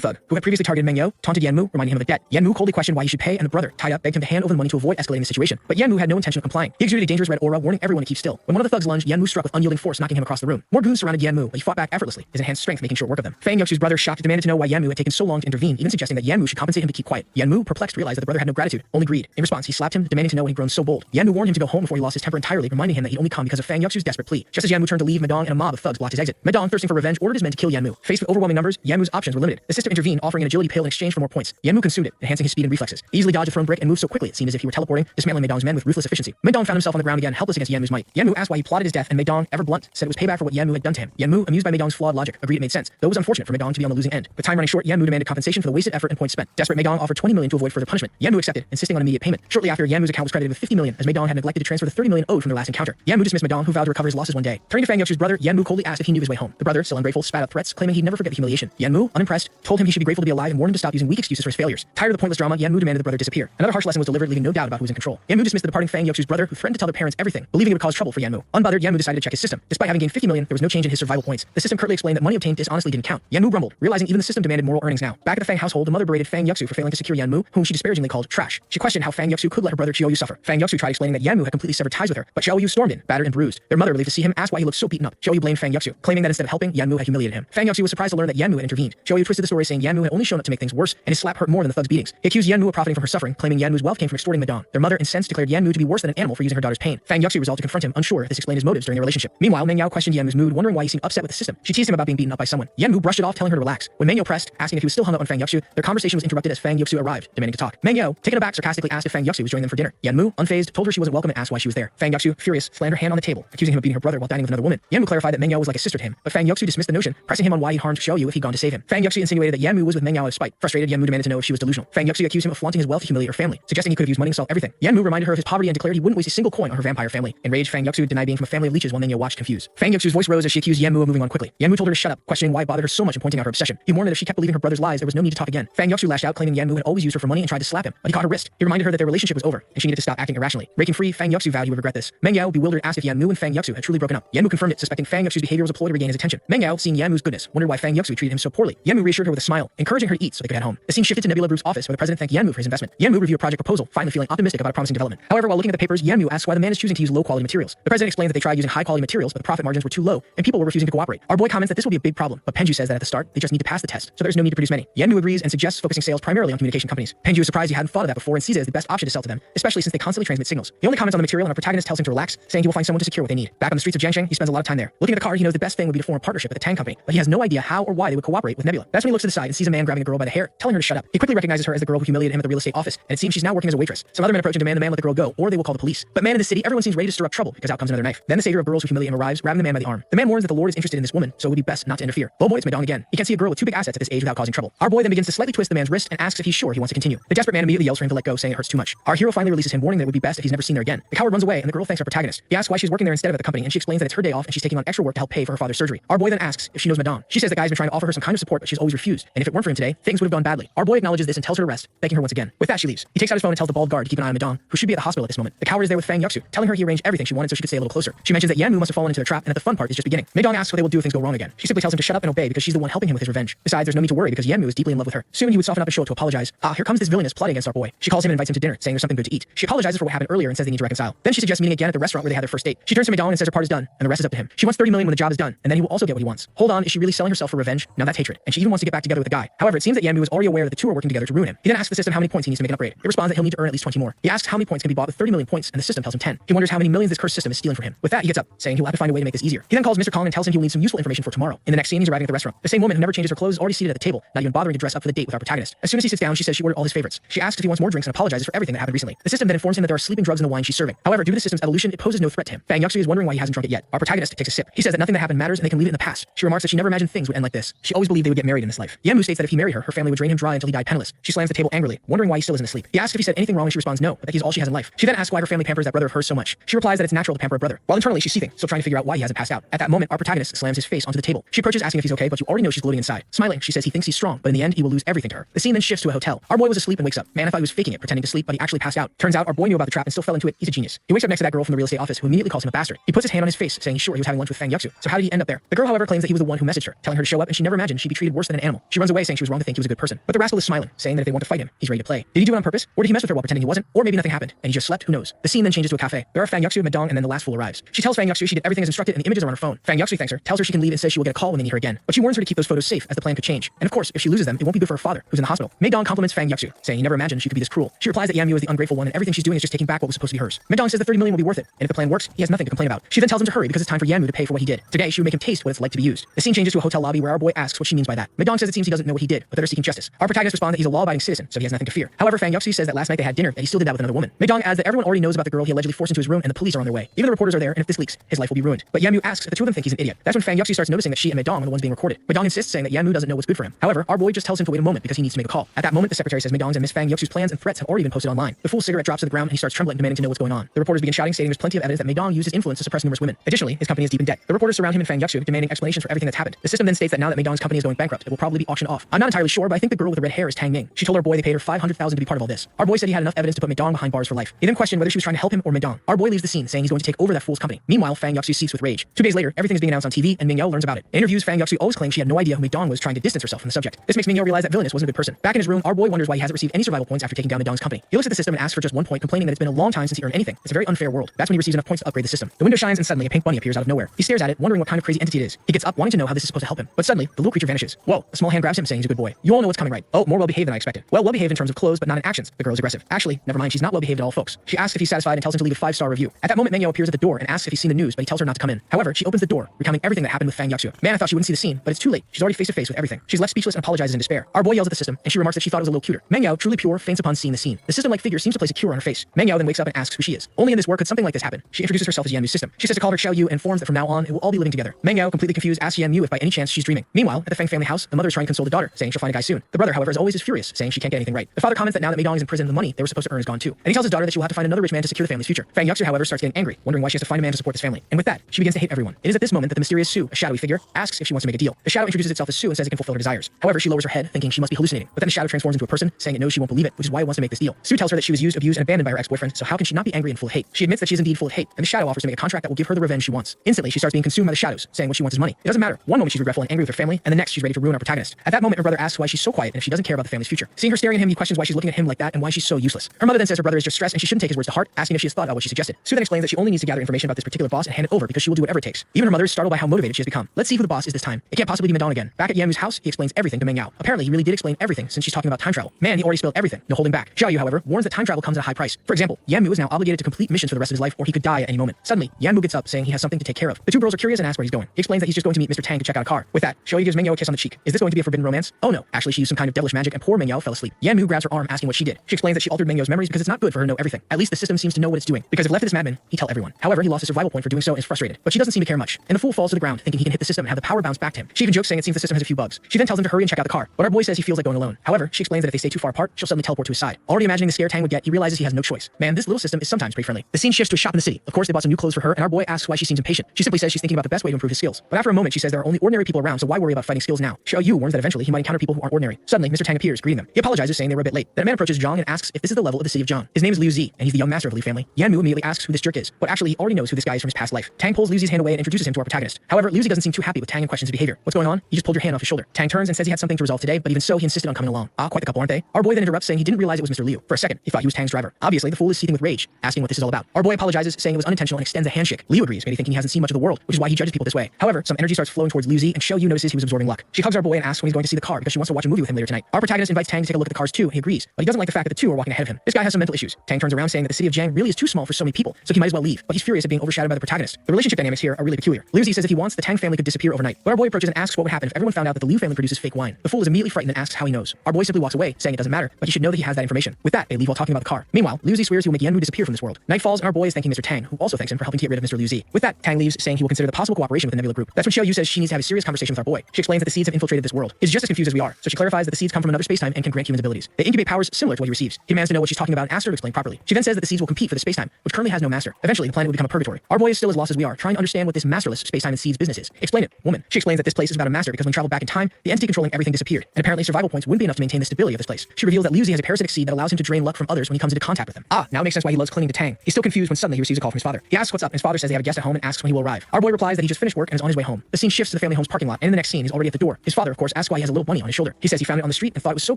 thug, who had previously targeted Meng Yao, taunted Yanmu, reminding him of a debt. Yanmu coldly questioned why he should pay, and the brother, tied up, begged him to hand over the money to avoid escalating the situation. But Yanmu had no intention of complying. He exuded a dangerous red aura, warning everyone to keep still. When one of the thugs lunged, Yanmu struck with unyielding force, knocking him across the room. More goons surrounded Yanmu, but he fought back effortlessly, his enhanced strength making short work of them. Fang Yuxu's brother, shocked, demanded to know why Yanmu had taken so long to intervene, even suggesting that Yanmu should compensate him to keep quiet. Yanmu, perplexed, realized that the brother had no gratitude, only greed. In response, he slapped him, demanding to know when he'd grown so bold. Yanmu warned him to go home before he lost his temper entirely, reminding him that he'd only come because of Fang Yuxu's desperate plea. Just as Yanmu turned to leave, Madong and a mob of thugs blocked his exit. Madong, thirsting for revenge, ordered his men to kill kill Yanmu. Faced with overwhelming numbers, Yanmu's options were limited. The system intervened, offering an agility pill in exchange for more points. Yanmu consumed it, enhancing his speed and reflexes. He easily dodged a thrown brick and moved so quickly it seemed as if he were teleporting, dismantling Meidong's men with ruthless efficiency. Meidong found himself on the ground again, helpless against Yanmu's might. Yanmu asked why he plotted his death, and Meidong, ever blunt, said it was payback for what Yanmu had done to him. Yanmu, amused by Meidong's flawed logic, agreed it made sense, though it was unfortunate for Meidong to be on the losing end. With time running short, Yanmu demanded compensation for the wasted effort and points spent. Desperate, Meidong offered 20 million to avoid further punishment. Yanmu accepted, insisting on immediate payment. Shortly after, Yanmu's account was credited with 50 million, as Meidong had neglected to transfer the 30 million owed from their last encounter. Yanmu dismissed Meidong, who vowed to recover his losses one day. Turning to Fang Yuxiu's brother, Yanmu coldly asked if he knew his way home. The brother, still ungrateful, spat out threats, claiming he'd never forget the humiliation. Yanmu, unimpressed, told him he should be grateful to be alive and warned him to stop using weak excuses for his failures. Tired of the pointless drama, Yanmu demanded the brother disappear. Another harsh lesson was delivered, leaving no doubt about who was in control. Yanmu dismissed the departing Fang Yuxiu's brother, who threatened to tell their parents everything, believing it would cause trouble for Yanmu. Unbothered, Yanmu decided to check his system. Despite having gained 50 million, there was no change in his survival points. The system curtly explained that money obtained dishonestly didn't count. Yanmu grumbled, realizing even the system demanded moral earnings now. Back at the Fang household, the mother berated Fang Yuxiu for failing to secure Yanmu, whom she disparagingly called trash. She questioned how Fang Yuxiu could let her brother Qiuyu suffer. Fang Yuxiu tried explaining that Yanmu had completely severed ties with her, but Qiuyu stormed in, battered and bruised. Their mother, relieved to see him, asked why he looked so beaten up. Qiuyu blamed Fang Yuxiu, claiming that instead of helping, Yanmu had humiliated him. Fang Yuxiu was surprised to learn that Yanmu had intervened. Qiuyu twisted the story, saying Yanmu had only shown up to make things worse, and his slap hurt more than the thug's beatings. He accused Yanmu of profiting from her suffering, claiming Yanmu's wealth came from extorting Meidong. Their mother, incensed, declared Yanmu to be worse than an animal for using her daughter's pain. Fang Yuxiu resolved to confront him, unsure if this explained his motives during their relationship. Meanwhile, Mengyao questioned Yanmu's mood, wondering why he seemed upset with the system. She teased him about being beaten up by someone. Yanmu brushed it off, telling her to relax. When Mengyao pressed, asking if he was still hung up on Fang Yuxiu, their conversation was interrupted as Fang Yuxiu arrived, demanding to talk. Mengyao, taken aback, sarcastically asked if Fang Yuxiu was joining them for dinner. Yanmu, unfazed, told her she wasn't welcome and asked why she was there. Fang Yuxiu, furious, slammed her hand on the table, accusing him of beating her brother while dining with another woman. Yanmu clarified that Mengyao was like a sister to him, but Fang Yuxiu dismissed the notion, pressing him on why he harmed Xiaoyu if he'd gone to save him. Fang Yuxiu insinuated that Yanmu was with Mengyao out of spite. Frustrated, Yanmu demanded to know if she was delusional. Fang Yuxiu accused him of flaunting his wealth to humiliate her family, suggesting he could have used money to solve everything. Yanmu reminded her of his poverty and declared he wouldn't waste a single coin on her vampire family. Enraged, Fang Yuxiu denied being from a family of leeches while Mengyao watched confused. Fang Yuxiu's voice rose as she accused Yanmu of moving on quickly. Yanmu told her to shut up, questioning why it bothered her so much and pointing out her obsession. He warned that if she kept believing her brother's lies, there was no need to talk again. Fang Yuxiu lashed out, claiming Yanmu had always used her for money and tried to slap him, but he caught her wrist. He reminded her that their relationship was over, and she needed to stop acting irrationally. Breaking free, Fang Yuxiu vowed he would regret this. Mengyao, bewildered, asked if Yanmu and Fang Yuxiu had truly broken up. Yanmu confirmed it, suspecting Fang Yuxiu's behavior was a ploy to regain his attention. Mengyao, seeing Yanmu's goodness, wondered why Fang Yuxiu treated him so poorly. Yanmu reassured her with a smile, encouraging her to eat so they could head home. The scene shifted to Nebula Group's office, where the president thanked Yanmu for his investment. Yanmu reviewed a project proposal, finally feeling optimistic about a promising development. However, while looking at the papers, Yanmu asked why the man is choosing to use low-quality materials. The president explained that they tried using high-quality materials, but the profit margins were too low, and people were refusing to cooperate. Our boy comments that this will be a big problem, but Penju says that at the start, they just need to pass the test, so there's no need to produce many. Yanmu agrees and suggests focusing sales primarily on communication companies. Penju is surprised he hadn't thought of that before and sees it as the best option to sell to them, especially since they constantly transmit signals. He only comments on the material, and our protagonist tells him to relax, saying he will find someone to secure what they need. Back on the streets of Jiangsheng, he spends a lot of time there. Looking at the car, he knows the best thing would be to form a partnership with the Tang company, but he has no idea how or why they would cooperate with Nebula. That's when he looks to the side and sees a man grabbing a girl by the hair, telling her to shut up. He quickly recognizes her as the girl who humiliated him at the real estate office, and it seems she's now working as a waitress. Some other men approach and demand the man let the girl go, or they will call the police. But man, in the city, everyone seems ready to stir up trouble because out comes another knife. Then the savior of girls who humiliate him arrives, grabbing the man by the arm. The man warns that the Lord is interested in this woman, so it would be best not to interfere. Oh boy, it's Meidong again. He can't see a girl with two big assets at this age without causing trouble. Our boy then begins to slightly twist the man's wrist and asks if he's sure he wants to continue. The desperate man immediately yells for him to let go, saying it hurts too much. Our hero finally releases him, warning that it would be best if he's never seen there again. The coward runs away, and the girl thanks our protagonist. He asks why she's working there instead of at the company, and she explains that it's her day off and she's taking on extra work to help pay for her father's surgery. Our boy then asks if she knows Meidong. She says the guy's been trying to offer her some kind of support, but she's always refused, and if it weren't for him today, things would have gone badly. Our boy acknowledges this and tells her to rest, begging her once again. With that, she leaves. He takes out his phone and tells the bald guard to keep an eye on Meidong, who should be at the hospital at this moment. The coward is there with Fang Yuxiu, telling her he arranged everything she wanted so she could stay a little closer. She mentions that Yanmu must have fallen into their trap and that the fun part is just beginning. Meidong asks what they will do if things go wrong again. She simply tells him to shut up and obey because she's the one helping him with his revenge. Besides, there's no need to worry because Yanmu is deeply in love with her. Soon he would soften up and show up to apologize. Here comes this villainous plotting against our boy. She calls him and invites him to dinner, saying there's something good to eat. She apologizes for what happened earlier and says they need to reconcile. Then she suggests meeting again at the restaurant where they had their first date. She turns to Meidong and says her part is done, and the rest is up to him. She wants 30 million when the job is done, and then he will also get what he wants. Hold on, is she really selling herself for revenge? Now that's hatred. And she even wants to get back together with the guy. However, it seems that Yanmu is already aware that the two are working together to ruin him. He then asks the system how many points he needs to make an upgrade. It responds that he'll need to earn at least 20 more. He asks how many points can be bought with 30 million points, and the system tells him 10. He wonders how many millions this cursed system is stealing from him. With that, he gets up, saying he'll have to find a way to make this easier. He then calls Mr. Kong and tells him he will need some useful information for tomorrow. In the next scene, he's arriving at the restaurant. The same woman who never changes her clothes is already seated at the table, not even bothering to dress up for the date with our protagonist. As soon as he sits down, she says she ordered all his favorites. She asks if he wants more drinks and apologizes for everything that happened recently. The system then informs him that there are sleeping drugs in the wine she's serving. However, due to the system's evolution, it poses no threat to him. Fang Yuxiu is wondering why he hasn't drunk it yet. Our protagonist takes a sip. He says that nothing that happened matters and they can leave it in the past. She remarks that she never imagined things would end like this. She always believed they would get married in this life. Yanmu states that if he married her, her family would drain him dry until he died penniless. She slams the table angrily, wondering why he still isn't asleep. He asks if he said anything wrong and she responds no, but that he's all she has in life. She then asks why her family pampers that brother of hers so much. She replies that it's natural to pamper a brother. While internally she's seething, still trying to figure out why he hasn't passed out. At that moment, our protagonist slams his face onto the table. She approaches asking if he's okay, but you already know she's gloating inside. Smiling, she says he thinks he's strong, but in the end, he will lose everything to her. The scene then shifts to a hotel. Our boy was asleep and wakes up. Man, I thought he was faking it, pretending to sleep, but he actually passed out. Turns out our boy knew about the trap and still fell into it. He's a genius. He wakes up next to that girl from the real estate office who immediately calls him a bastard. He puts his hand on his face, saying he's sure he was having lunch with Fang Yuxiu. So how did he end up there? The girl, however, claims that he was the one who messaged her, telling her to show up, and she never imagined she'd be treated worse than an animal. She runs away, saying she was wrong to think he was a good person. But the rascal is smiling, saying that if they want to fight him, he's ready to play. Did he do it on purpose? Or did he mess with her while pretending he wasn't? Or maybe nothing happened, and he just slept? Who knows? The scene then changes to a cafe. There are Fang Yuxiu, Meidong, and then the last fool arrives. She tells Fang Yuxiu she did everything as instructed, and the images are on her phone. Fang Yuxiu thanks her, tells her she can leave, and says she will get a call when they need her again. But she warns her to keep those photos safe, as the plan could change. And of course, if she loses them, it won't be good for her father, who's in the hospital. Meidong compliments Fang Yuxiu, saying he never imagined she could be this cruel. She replies that Yanmu is the ungrateful one, and everything she's doing is just taking back what was supposed to be hers. Meidong says the 30 million will be worth it, and if the plan works, he has nothing to complain about. She then tells him to hurry because it's time for Yanmu to pay for what he did. Today, she would make him taste what it's like to be used. The scene scene changes to a hotel lobby where our boy asks what she means by that. Mid-Dong says it seems he doesn't know what he did, but that they're seeking justice. Our protagonist responds that he's a law-abiding citizen, so he has nothing to fear. However, Fang Yuxi says that last night they had dinner, that he still did that with another woman. Mid-Dong adds that everyone already knows about the girl he allegedly forced into his room, and the police are on their way. Even the reporters are there, and if this leaks, his life will be ruined. But Yanmu asks if the two of them think he's an idiot. That's when Fang Yuxi starts noticing that she and Mid-Dong are the ones being recorded. Mid-Dong insists, saying that Yanmu doesn't know what's good for him. However, our boy just tells him to wait a moment because he needs to make a call. At that moment, the secretary says Mid-Dong's and Miss Fang Yuxi's plans and threats have already been posted online. The fool's cigarette drops to the ground, and he starts trembling, demanding to know what's going on. The reporters begin shouting, stating there's plenty of evidence that Mid-Dong used his influence to suppress numerous women. Additionally, his company is deep in debt. The reporters surround him and Fang Yuxi, demanding explanations for everything that's happened. The system then states that now that Mid-Dong's company is going bankrupt, it will probably be auctioned off. I'm not entirely sure, but I think the girl with the red hair is Tang Ning. She told our boy they paid her 500,000 to be part of all this. Our boy said he had enough evidence to put Mid-Dong behind bars for life. He then questioned whether she was trying to help him or Mid-Dong. Our boy leaves the scene, saying he's going to take over that fool's company. Meanwhile, Fang Yuxi seethes with rage. 2 days later, everything is being announced on TV, and Mingyao learns about it. In interviews, Fang Yuxi always claimed she had no idea who Mid-Dong was, trying to distance herself from the subject. This makes Mingyao realize that Villainous wasn't a good person. Back in his room, our boy wonders why he hasn't received any survival points after taking down Mid-Dong's company. He looks at the system and asks for just 1 point, complaining that it's been a long time since he earned anything. It's a very unfair world. That's when he receives enough points to upgrade the system. The window shines, and suddenly a pink bunny appears out of nowhere. He stares at it, wondering what kind of crazy entity it is. He gets up, wanting to know how this is supposed to help him. But suddenly, the little creature vanishes. Whoa, a small hand grabs him, saying he's a good boy. You all know what's coming, right? Oh, more well-behaved than I expected. Well behaved in terms of clothes, but not in actions. The girl is aggressive. Actually, never mind, she's not well-behaved at all, folks. She asks if he's satisfied and tells him to leave a 5-star review. At that moment, Mingyao appears at the door and asks if he's seen the news, but he tells her not to come in. However, she opens the door, recounting everything that happened with Fang Yuxi. Man, I thought she wouldn't see the scene, but it's too late. She's already face to face with everything. She's left speechless and apologizes in despair. Our boy yells at the system, and she remarks that she thought it was a little cuter. Mingyao, truly pure, faints upon seeing the scene. The system-like figure seems to place a cure on her face. Mingyao then wakes up and asks who she is. Only in this world could something like this happen. She introduces herself as Yanmu's system. She says to call her Xiao Yu and informs that from now on, it will all be living together. Mingyao, completely confused, asks Yanmu if by any chance she's dreaming. Meanwhile, at the Fang family house, the mother is trying to console the daughter, saying she'll find a guy soon. The brother, however, as always, is furious, saying she can't get anything right. The father comments that now that Mei Dong is in prison, the money they were supposed to earn is gone too. And he tells his daughter that she will have to find another rich man to secure the family's future. Fang Yuxi, however, starts getting angry, wondering why she has to find a man to support this family. And with that, she begins to hate everyone. It is at this moment that the mysterious Su, a shadowy figure, asks if she wants to make a deal. The shadow introduces itself as Su and says it can fulfill her desires. However, she lowers her head, thinking she must be hallucinating. But then the shadow transforms into a person, saying it knows she won't believe it, which is why it wants to make this deal. Su tells her that she was used, abused, and abandoned by her ex-boyfriend, so how can she not be angry and full of hate? She admits that she is indeed full of hate, and the shadow offers to make a contract that will give her the revenge she wants. Instantly, she starts being consumed by the shadows, saying what she wants is money. It doesn't matter. One moment she's regretful and angry with her family, and the next she's ready to ruin our protagonist. At that moment, her brother asks why she's so quiet and if she doesn't care about the family's future. Seeing her staring at him, he questions why she's looking at him like that and why she's so useless. Her mother then says her brother is just stressed and she shouldn't take his words to heart, asking if she has thought about what she suggested. Su then explains that she only needs to gather information about this particular boss and hand it over because she will do whatever it takes. Even her mother is startled by how motivated she has become. Let's see who the boss is this time. It can't possibly be Mid-Dong again. Back at Yanmu's house, he explains everything to Mingyao. Apparently, he really did explain everything since she's talking about time travel. Man, he already spilled everything. No holding back. Xiao Yu, however, warns that time travel comes at a high price. For example, Yanmu is now obligated to complete missions for the rest of his life or he could die at any moment. Suddenly, Yanmu gets up saying he has something to take care of. The two girls are curious and ask where he's going. He explains that he's just going to meet Mr. Tang to check out a car. With that, Xiao Yu gives Mingyao a kiss on the cheek. Is this going to be a forbidden romance? Oh no, actually she used some kind of devilish magic and poor Mingyao fell asleep. Yanmu grabs her arm asking what she did. She explains that she altered Mingyao's memories because it's not good for her to know everything. At least the system seems to know what it's doing. Because if left to this madman, he'd tell everyone. However, he lost a survival point for doing so and is frustrated. But she doesn't seem to care much. And the fool falls to the ground thinking he can hit the system and have the power bounce back to him. She even jokes saying it seems the system has a few bugs. She then tells him to hurry and check out the car. But our boy says he feels like going alone. However, she explains that if they stay too far apart, she'll suddenly teleport to his side. Already imagining the scare Tang would get, he realizes he has no choice. Man, this little system is sometimes pretty friendly. The scene shifts to a shop in the city. Of course, they bought some new clothes for her, and our boy asks why she seems impatient. She simply says she's thinking about the best way to improve his skills. But after a moment, she says there are only ordinary people around, so why worry about fighting skills now? Xiao Yu warns that eventually he might encounter people who aren't ordinary. Suddenly, Mr. Tang appears, greeting them. He apologizes, saying they were a bit late. Then a man approaches Zhang and asks if this is the level of the city of Zhang. His name is Liu Zi, and he's the young master of the Li family. Yanmu immediately asks who this jerk is, but actually he already knows who this guy is from his past life. Tang pulls Liu Zi's hand away and introduces him to our protagonist. However, Liu Zi doesn't seem too happy with Tang and questions his behavior. What's going on? He just pulled your hand off his shoulder. Tang turns and says he had something to resolve today, but even so, he insisted on coming along. Ah, quite the couple, aren't they? Our boy then interrupts, saying he didn't realize it was Mr. Liu. For a second, he thought he was Tang's driver. Obviously, the fool is seething with rage, asking what this is all about. Our boy apologizes, saying it was unintentional and extends a handshake. Liu agrees, maybe thinking he hasn't seen much of the world, which is why he judges people this way. However, some energy starts flowing towards Liu Zi, and Xiao Yu notices he was absorbing luck. She hugs our boy and asks when he's going to see the car because she wants to watch a movie with him later tonight. Our protagonist invites Tang to take a look at the cars too, and he agrees, but he doesn't like the fact that the two are walking ahead of him. This guy has some mental issues. Tang turns around saying that the city of Jiang really is too small for so many people, so he might as well leave, but he's furious at being overshadowed by the protagonist. The relationship dynamics here are really peculiar. Liu Zi says if he wants, the Tang family could disappear overnight, but our boy approaches and asks what would happen if everyone found out that the Liu family produces fake wine. The fool is immediately frightened and asks how he knows. Our boy simply walks away, saying it doesn't matter, but he should know that he has that information. With that, they leave while talking about the car. Meanwhile, Liu Zi swears he will make Yanmu disappear from this world. Night falls, and our boy is thanking Mr. Tang, who also thanks him for helping to get rid of Mr. Liu Zi. With that, Tang leaves, saying he will consider the possible cooperation with the Nebula Group. That's when Xiao Yu says she needs to have a serious conversation with our boy. She explains that the seeds have infiltrated this world. He's just as confused as we are, so she clarifies that the seeds come from another spacetime and can grant humans abilities. They incubate powers similar to what he receives. He demands to know what she's talking about and asks her to explain properly. She then says that the seeds will compete for the spacetime, which currently has no master. Eventually, the planet will become a purgatory. Our boy is still as lost as we are, trying to understand what this masterless spacetime and seeds business is. Explain it, woman. She explains that this place is about a master because when traveled back in time, the entity controlling everything disappeared, and apparently survival points wouldn't be enough to maintain the stability of this place. She reveals that Liu Zi has a parasitic seed that allows him to drain luck from others when he comes into contact with them. Ah, now it makes sense why he loves clinging to Tang. He's still confused when suddenly he receives a call from his father. He asks what's up, and his father says they have a guest at home and asks when he will arrive. Our boy replies that he just finished work and is on his way home. The scene shifts to the family home's parking lot, and in the next scene, he's already at the door. His father, of course, asks why he has a little bunny on his shoulder. He says he found it on the street and thought it was so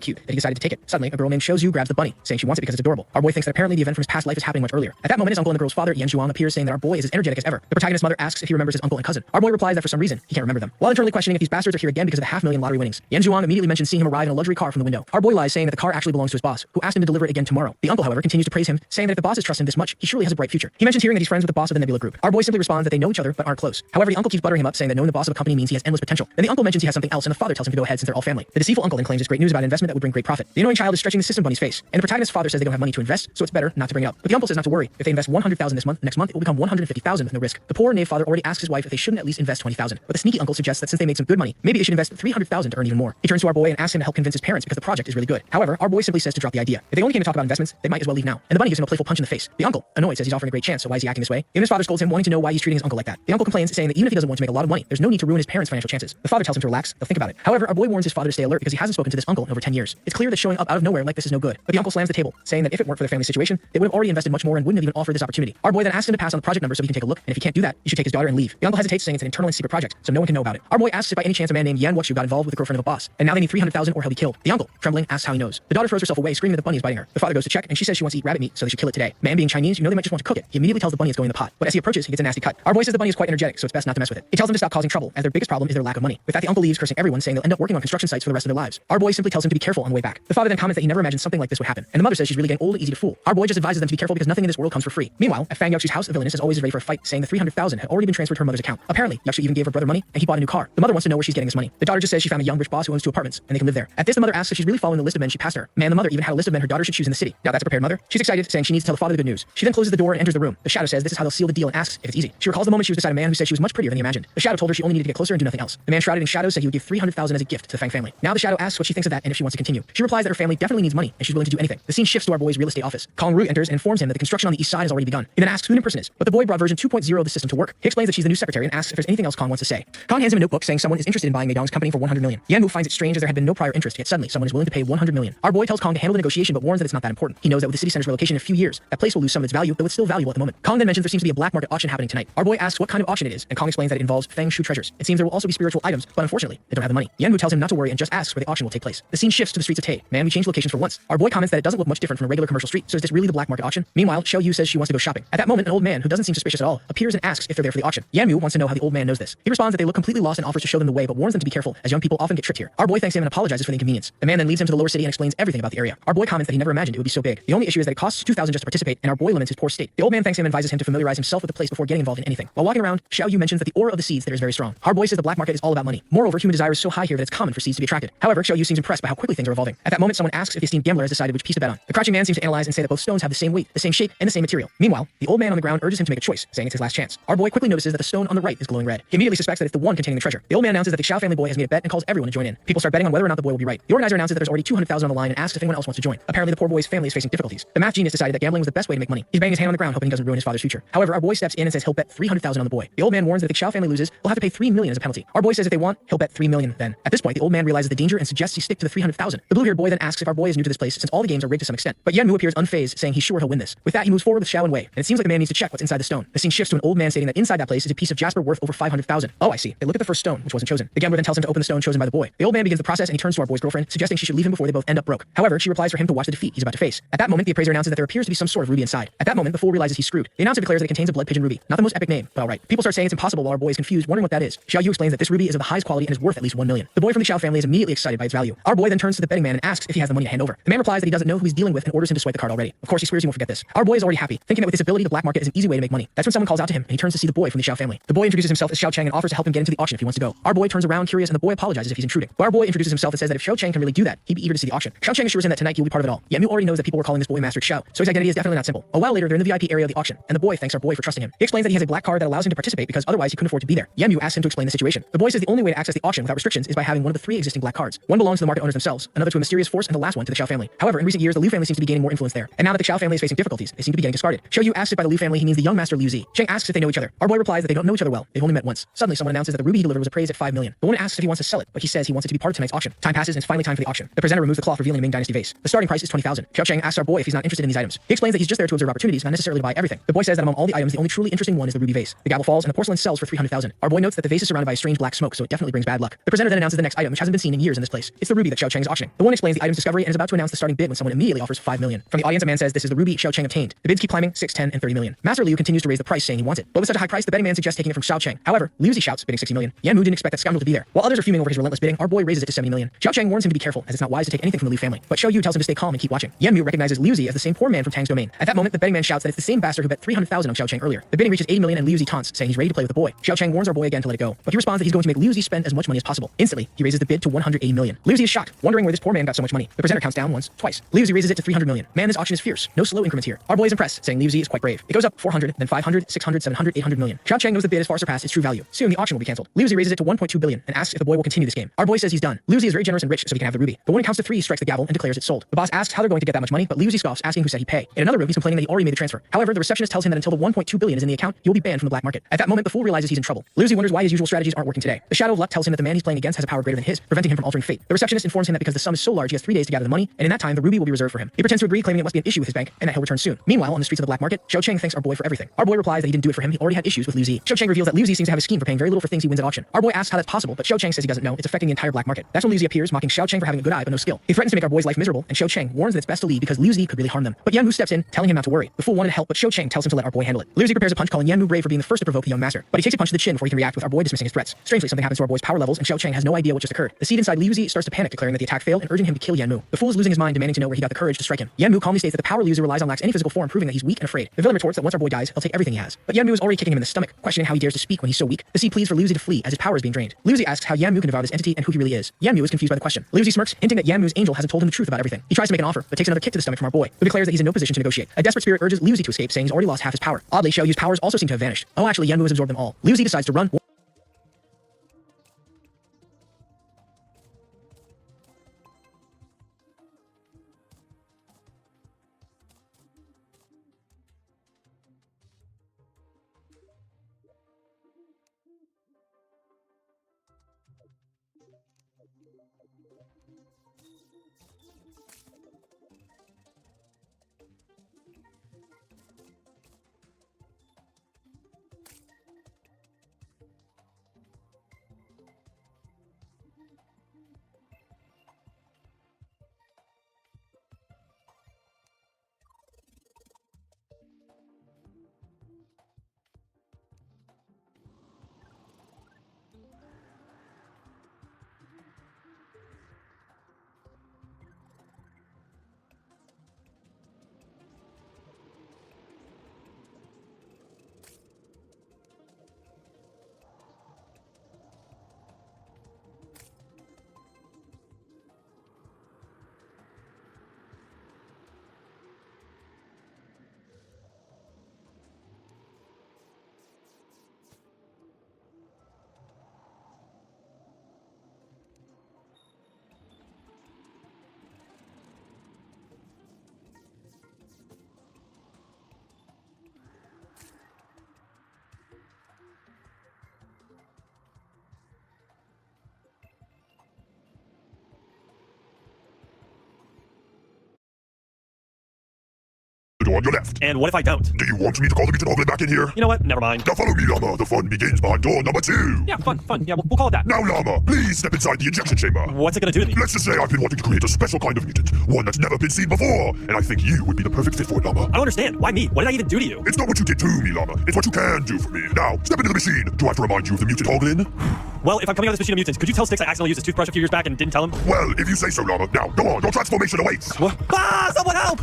cute that he decided to take it. Suddenly, a girl named Xiaozu grabs the bunny, saying she wants it because it's adorable. Our boy thinks that apparently the event from his past life is happening much earlier. At that moment, his uncle and the girl's father, Yan Zhuang, appears, saying that our boy is as energetic as ever. The protagonist's mother asks if he remembers his uncle and cousin. Our boy replies that for some reason, he can't remember them. While internally questioning if these bastards are here again because of the 500,000 lottery winnings, Yan Zhuang immediately mentions seeing him arrive in a luxury car from the window. Our boy lies, saying that the car actually belongs to his boss, who asked him to deliver it again tomorrow. The uncle, however, continues to praise him, saying that if the bosses trust him this much, he surely has a bright future. He mentions hearing that he's friends with the boss of the Nebula Group. Our boy simply responds that they know each other but aren't close. However, the uncle keeps buttering him up, saying that knowing the boss of a company means he has endless potential. Then the uncle mentions he has something else, and the father tells him to go ahead since they're all family. The deceitful uncle then claims it's great news about an investment that would bring great profit. The annoying child is stretching the system bunny's face, and the protagonist's father says they don't have money to invest, so it's better not to bring it up. But the uncle says not to worry. If they invest 100,000 this month, next month it will become 150,000 with no risk. The poor knave father already asks his wife if they shouldn't at least invest 20,000. But the sneaky uncle suggests that since they made some good money, maybe they should invest 300,000 to earn even more. He turns to our boy and asks him to help convince his parents because the project is really good. However, our boy simply says to drop the idea. If they only came to talk about investments, they might as well leave now. And the bunny gives him a playful punch in the face. The uncle, annoyed, says he's offering a great chance, so why is he acting this way? Even his father scolds him, wanting to know why he's treating his uncle like that. The uncle complains, saying that even if he doesn't want to make a lot of money, there's no need to ruin his parents' financial chances. The father tells him to relax, they'll think about it. However, our boy warns his father to stay alert because he hasn't spoken to this uncle in over 10 years. It's clear that showing up out of nowhere like this is no good. But the uncle slams the table, saying that if it weren't for their family situation, they would have already invested much more and wouldn't have even offered this opportunity. Our boy then asks him to pass on the project number so he can take a look, and if he can't do that, he should take his daughter and leave. The uncle hesitates, saying it's an internal and secret project, so no one can know about it. Our boy asks if by any chance a man named Yan Wuxu got involved with the girlfriend of a boss, and now they need 300,000 or he'll be killed. The uncle, trembling, asks how he knows. The daughter throws herself away, screaming that the bunny is biting her. The father goes to check, and she says she wants to eat rabbit meat, so they should kill it today. Man being Chinese, you know they might just want to cook it. He immediately tells the bunny it's going in the pot, but as he approaches, he gets a nasty cut. Our boy says the bunny is quite energetic, so it's best not to mess with it. He tells him to stop causing trouble, as their biggest problem is their lack of money. With that, the uncle leaves, cursing everyone, saying they'll end up working on construction sites for the rest of their lives. Our boy simply tells him to be careful on the way back. The father then comments that he never imagined something like this would happen, and the mother says she's really getting old and easy to fool. Our boy just advises them to be careful because nothing in this world comes for free. Meanwhile, at Fang Yuxu's house, the villainess is always ready for a fight, saying the 300,000 had already been transferred to her mother's account. Apparently, Yuxu even gave her brother money, and he bought a new car. The mother wants to know where she's getting this money. The daughter just says she found a young rich boss who owns 2 apartments, and they can live there. At this, the mother asks if she's really following the list of men she passed her. Man, the mother even had a list of men her daughter should choose in the city. Now that's a prepared mother. She's excited, saying she needs to tell the father the good news. She then closes the door and enters the room. The shadow says this is how they'll seal the deal and asks if it's easy. She recalls the moment she was beside a man who said she was much prettier than he imagined. The shadow told her she only needed to get closer and do nothing else. The man shrouded in shadows said he would give 300,000 as a gift to the Fang family. Now the shadow asks what she thinks of that and if she wants to continue. She replies that her family definitely needs money and she's willing to do anything. The scene shifts to our boy's real estate office. Kong Ru enters and informs him that the construction on the east side has already begun. He then asks who an person is, but the boy brought version 2.0 of the system to work. He explains that she's the new secretary and asks if there's anything else Kong wants to say. Kong hands him a notebook saying someone is interested in buying Meidong's company for 100 million. Yanwu finds it strange as there had been no prior interest, yet suddenly someone is willing to pay 100 million. Our boy tells Kong to handle the negotiation but warns that it's not that important. He knows that with the city center's relocation in a few years, that place will lose some of its value, though it's still valuable at the moment. Kong then mentions there seems to be a black market auction happening tonight. Our boy asks what kind of auction it is, and Kong explains that it involves Fang Shu treasures. It seems there will also be spiritual items, but unfortunately, they don't have the money. Yanwu tells him not to worry and just asks where the auction will take place. The scene shifts to the streets of Tay. Man, we changed locations for once. Our boy comments that it doesn't look much different from a regular commercial street, so is this really the black market auction? Meanwhile, Xiao Yu says she wants to go shopping. At that moment, an old man, who doesn't seem suspicious at all, appears and asks if they're there for the auction. Yanwu wants to know how the old man knows this. He responds that they look completely lost and offers to show them the way, but warns them to be careful, as young people often get tricked here. Our boy thanks him and apologizes for the inconvenience. The man then leads him to the lower city and explains everything about the area. Our boy comments that he never imagined it would be so big. The only issue is that it costs 2,000 just to participate, and our boy laments his poor state. The old man thanks him and advises him to familiarize himself with the place before getting involved in anything. While walking around, Xiao Yu mentions that the aura of the seeds there is very strong. Our boy says the black market is all about money. Moreover, human desire is so high here that it's common for seeds to be attracted. However, Xiao Yu seems impressed by how quickly things are evolving. At that moment, someone asks if the esteemed gambler has decided which piece to bet on. The crouching man seems to analyze and say that both stones have the same weight, the same shape, and the same material. Meanwhile, the old man on the ground urges him to make a choice, saying it's his last chance. Our boy quickly notices that the stone on the right is glowing red. He immediately suspects that it's the one containing the treasure. The old man announces that the Xiao family boy has made a bet and calls everyone to join in. People start betting on whether or not the boy will be right. The organizer announces that there's already 200,000 on the line and asks if anyone else wants to join. Apparently, the poor boy's family is facing difficulties. The math genius decided that gambling was the best way to make money. He's banging his hand on the ground, hoping he doesn't ruin his father's future. However, our boy steps in and says he'll bet 300,000 on the boy. The old man warns that if the Xiao family loses, they'll have to pay 3 million as a penalty. Our boy says if they want, he'll bet 3 million then. At this point, the old man realizes the danger and suggests he stick to the 300,000. The blue-haired boy then asks if our boy is new to this place since all the games are rigged to some extent. But Yanwu appears unfazed, saying he's sure he'll win this. With that, he moves forward with Xiao and Wei, and it seems like the man needs to check what's inside the stone. The scene shifts to an old man stating that inside that place is a piece of jasper worth over 500,000. Oh, I see. They look at the first stone, which wasn't chosen. The gambler then tells him to open the stone chosen by the boy. The old man begins the process and he turns to our boy's girlfriend, suggesting she should leave him before they both end up broke. However, she replies for him to watch the defeat he's about to face. At that moment, the appraiser announces that there appears to be some sort of ruby inside. At that moment, the fool realizes he's screwed. The announcer declares that it contains a blood pigeon ruby. Not the most epic name, but alright. People start saying it's impossible while our boy is confused, wondering what that is. Xiao Yu explains that this ruby is of the highest quality and is worth at least 1 million. The boy from the Xiao family is immediately excited by its value. Our boy then turns to the betting man and asks if he has the money to hand over. The man replies that he doesn't know who he's dealing with and orders him to swipe the card already. Of course, he swears he won't forget this. Our boy is already happy, thinking that with this ability, the black market is an easy way to make money. That's when someone calls out to him and he turns to see the boy from the Xiao family. The boy introduces himself as Xiao Cheng and offers to help him get into the auction if he wants to go. Our boy turns around curious and the boy apologizes if he's intruding. But our boy introduces himself and says that if Xiao Cheng can really do that, he'd be eager to see the auction. Xiao Cheng assures him that tonight he will be part of it all. Yanwu already knows that people were calling this boy Master Xiao, so his identity is definitely not simple. A while later, they're in the VIP area of the auction, and the boy thanks our boy for trusting him. He explains that he has a black card that allows him to participate because otherwise he couldn't afford to be there. Yanwu asks him to explain the situation. The boy says the only way to access the auction without restrictions is by having one of the 3 existing black cards. One belongs to the market owners themselves, another to a mysterious force, and the last one to the Xiao family. However, in recent years, the Liu family seems to be gaining more influence there. And now that the Xiao family is facing difficulties, they seem to be getting discarded. Xiao Yu asks if by the Liu family he means the young master Liu Zi. Cheng asks if they know each other. Our boy replies that they don't know each other well. They've only met once. Suddenly, someone announces that the ruby he delivered was appraised at 5 million. The woman asks if he wants to sell it, but he says he wants it to be part of tonight's auction. Time passes and it's finally time for the auction. The presenter removes the cloth, revealing a Ming Dynasty vase. The starting price is 20,000. Xiao Cheng asks our boy if he's not interested in these items. He explains that he's just there to observe opportunities, not necessarily to buy everything. The boy says that among all the items, the only truly interesting one is the ruby vase. The gavel falls and the porcelain sells for 300,000. Our boy notes that the vase is surrounded by a strange black smoke, so it definitely brings bad luck. The presenter then announces the next item, which hasn't been seen in years in this place. It's the ruby that Xiao Cheng is auctioning. The one explains the item's discovery and is about to announce the starting bid when someone immediately offers 5 million. From the audience, a man says this is the ruby Xiao Cheng obtained. The bids keep climbing, 6, 10, and 30 million. Master Liu continues to raise the price, saying he wants it. But with such a high price, the betting man suggests taking it from Xiao Cheng. However, Liu Zi shouts, bidding 60 million. Yanwu didn't expect that scoundrel to be there. While others are fuming over his relentless bidding, our boy raises it to 70 million. Xiao Cheng warns him to be careful, as it's not wise to take anything from the Liu family. But Xiao Yu tells him to stay calm and keep watching. Yanwu recognizes Liu Zi as the same poor man from Tang's domain. At that moment, the betting man shouts that it's the same bastard who bet 300,000 on Xiao Cheng earlier. The bidding reaches 80 million and Liu Zi taunts, saying he's ready to play with the boy. Xiao Cheng warns our boy again to let it go. no. But he responds that he's going to make Liu Zi spend as much money as possible. Instantly, he raises the bid to 180 million. Liu Zi is shocked, wondering where this poor man got so much money. The presenter counts down once, twice. Liu Zi raises it to 300 million. Man, this auction is fierce. No slow increments here. Our boy is impressed, saying Liu Zi is quite brave. It goes up 400, then 500, 600, 700, 800 million. Xiao Cheng knows the bid has far surpassed its true value. Soon, the auction will be cancelled. Liu Zi raises it to 1.2 billion and asks if the boy will continue this game. Our boy says he's done. Liu Zi is very generous and rich, so he can have the ruby. But when it counts to 3, he strikes the gavel and declares it sold. The boss asks how they're going to get that much money, but Liu Zi scoffs, asking who said he'd pay. In another room, he's complaining that he already made the transfer. However, the receptionist tells him that until the 1.2 billion is in the account, he will be banned from the black market. At that moment, the fool realizes he's in trouble. Liu Zi wonders why his usual strategies aren't working today. The Shadow of Luck tells him that the man he's playing against has a power greater than his, preventing him from altering fate. The receptionist informs him that because the sum is so large, he has 3 days to gather the money, and in that time, the ruby will be reserved for him. He pretends to agree, claiming it must be an issue with his bank, and that he'll return soon. Meanwhile, on the streets of the black market, Xiao Cheng thanks our boy for everything. Our boy replies that he didn't do it for him, he already had issues with Liu Zi. Xiao Cheng reveals that Liu Zi seems to have a scheme for paying very little for things he wins at auction. Our boy asks how that's possible, but Xiao Cheng says he doesn't know. It's affecting the entire black market. That's when Liu Zi appears, mocking Xiao Cheng for having a good eye but no skill. He threatens to make our boy's life miserable, and Xiao Cheng warns that it's best to leave because Liu Zi could really harm them. But Yan Mu steps in, telling him not to worry. The fool wanted to help, but Xiao Cheng tells him to let our boy handle it. Liu Zi prepares a punch, calling Yan Mu brave for being the first to provoke the young master. But he takes a punch to the chin before he can react, with our boy dismissing his threats. Strangely, something happens to our boy's power levels, and Xiao Cheng has no idea what just occurred. The seed inside Liu Zi starts to panic, declaring that the attack failed and urging him to kill Yan Mu. The fool is losing his mind, demanding to know where he got the courage to strike him. Yan Mu calmly states that the power Liu Zi relies on lacks any physical form, proving that he's weak and afraid. The villain retorts that once our boy dies, he'll take everything he has. But Yan Mu is already kicking him in the stomach, questioning how he dares to speak when he's so weak. The seed pleads for Liu Zi to flee, as his power is being drained. Liu Zi asks how Yan Mu can devour this entity and who he really is. Yan Mu is confused by the question. Liu Zi smirks, hinting that Yan Mu's angel hasn't told him the truth about everything. He tries to make an offer, but takes another kick to the stomach from our boy, who declares that he's in no position to negotiate. A desperate spirit urges Liu Zi to escape, saying he's already lost half his power. Oddly, Xiao Yu's powers also seem to have vanished. Oh, actually, Yan Mu has absorbed them all. Liu Zi decides to run. Door on your left. And what if I don't? Do you want me to call the mutant Hoglin back in here? You know what? Never mind. Now follow me, Llama. The fun begins behind door number 2. Yeah, fun. Yeah, we'll call it that. Now, Llama, please step inside the injection chamber. What's it gonna do to me? Let's just say I've been wanting to create a special kind of mutant, one that's never been seen before, and I think you would be the perfect fit for it, Llama. I don't understand. Why me? What did I even do to you? It's not what you did to me, Llama. It's what you can do for me. Now, step into the machine. Do I have to remind you of the mutant Hoglin? Well, if I'm coming out of this machine of mutants, could you tell Styx I accidentally used his toothbrush a few years back and didn't tell him? Well, if you say so, Llama. Now, go on. Your transformation awaits. What? Ah! Someone help!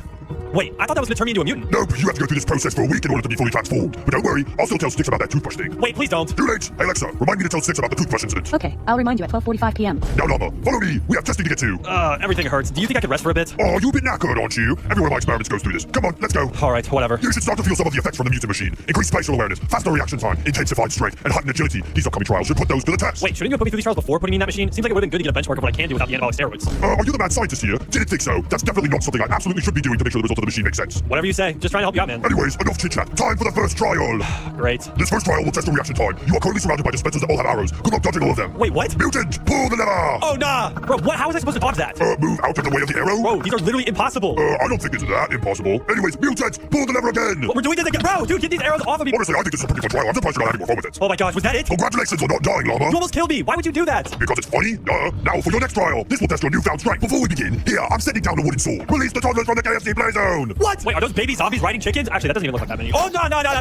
Wait, I thought that was gonna turn me into a mutant. Nope, you have to go through this process for a week in order to be fully transformed. But don't worry, I'll still tell Styx about that toothbrush thing. Wait, please don't. Too late. Hey, Alexa, remind me to tell Styx about the toothbrush incident. Okay, I'll remind you at 12:45 p.m. Now, Llama, follow me. We have testing to get to. Everything hurts. Do you think I could rest for a bit? Oh, you've been knackered, aren't you? Every one of my experiments goes through this. Come on, let's go. Alright, whatever. You should start to feel some of the effects from the mutant machine. Increased spatial awareness, faster reaction time, intensified strength, and heightened agility. These upcoming trials should put those to the test. Wait, shouldn't you have put me through these trials before putting me in that machine? Seems like it would've been good to get a benchmark of what I can do without the anabolic steroids. Are you the mad scientist here? Didn't think so. That's definitely not something I absolutely should be doing to make sure the result of the machine makes sense. Whatever you say. Just trying to help you out, man. Anyways, enough chit-chat. Time for the first trial. Great. This first trial will test the reaction time. You are currently surrounded by dispensers that all have arrows. Good luck dodging all of them. Wait, what? Mutant, pull the lever! Oh, nah! Bro, how was I supposed to dodge that? Move out of the way of the arrow? Whoa, these are literally impossible. I don't think it's that impossible. Anyways, mutant, pull the lever again! We're doing this again. Bro, dude, get these arrows off of me. Honestly, I think this is a pretty fun trial. I'm surprised you're not having more fun with it. Oh my gosh, was that it? Congratulations on not dying, Llama. You almost killed me. Why would you do that? Because it's funny? Now for your next trial. This will test your newfound strength. Before we begin, here, I'm setting down a wooden sword. Release the toddlers from the KFC blazer! alone. What? Wait, are those baby zombies riding chickens? Actually, that doesn't even look like that many. Oh, no.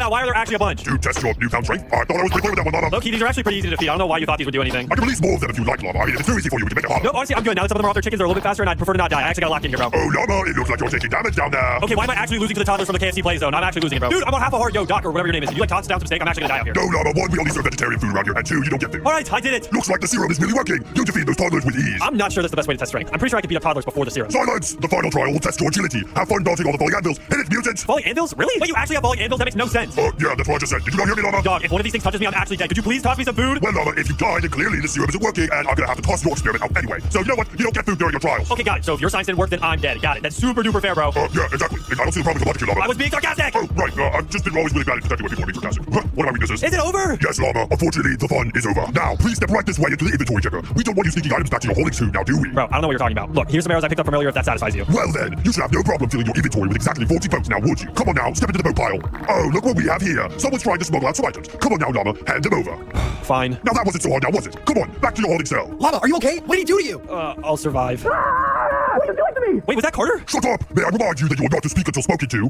Why are there actually a bunch? To test your newfound strength, I thought I was pretty clear with that one, Llama. Low-key, these are actually pretty easy to defeat. I don't know why you thought these would do anything. I can release more of them if you like, Llama. I mean, if it's too easy for you, we can make it harder. No, honestly, I'm good. Now that some of them are off their chickens, they're a little bit faster, and I'd prefer to not die. I actually got locked in here, bro. Oh, Llama, it looks like you're taking damage down there. Okay, why am I actually losing to the toddlers from the KFC play zone? I'm actually losing it, bro. Dude, I'm on half a heart. Yo, Doc, or whatever your name is. If you like toss down some steak, I'm actually gonna die out here. No, Llama, one, we only serve vegetarian food around here, and two, you don't get food. All right, I did it. Looks like the serum is really working. You defeat those toddlers with ease. I'm not sure that's the best way to test strength. I'm pretty sure I could beat up toddlers before the serum. Silence! The final trial will test your agility. Have fun dodging all the falling anvils. Hit it, mutants! Falling anvils? Really? Wait, you actually have falling anvils? That makes no sense. Yeah, that's what I just said. Did you not hear me, Llama? Dog, if one of these things touches me, I'm actually dead. Could you please toss me some food? Well, Llama, if you die, then clearly the serum isn't working, and I'm gonna have to toss your experiment out anyway. So, you know what? You don't get food during your trials. Okay, got it. So if your science didn't work, then I'm dead. Got it. That's super duper fair, bro. Yeah, exactly. I don't see the problem with the logic here, Llama. I was being sarcastic! Oh, right. I've just been always really bad at detecting when people are being sarcastic. What are my weaknesses? Is it over? Yes, Llama. Unfortunately, the fun is over. Now, please step right this way into the inventory checker. We don't want you sneaking items back to your holdings too, now do we? Bro, I don't know what you're talking about. Look, here's some arrows I picked up from earlier if that satisfies you. Well then, you should have no problem filling your inventory with exactly 40 boats now, would you? Come on now, step into the boat pile. Oh, look what we have here. Someone's trying to smuggle out some items. Come on now, Llama, hand them over. Fine. Now that wasn't so hard now, was it? Come on, back to your holding cell. Llama, are you okay? What did he do to you? I'll survive. What are you doing to me? Wait, was that Carter? Shut up! May I remind you that you are not to speak until spoken to?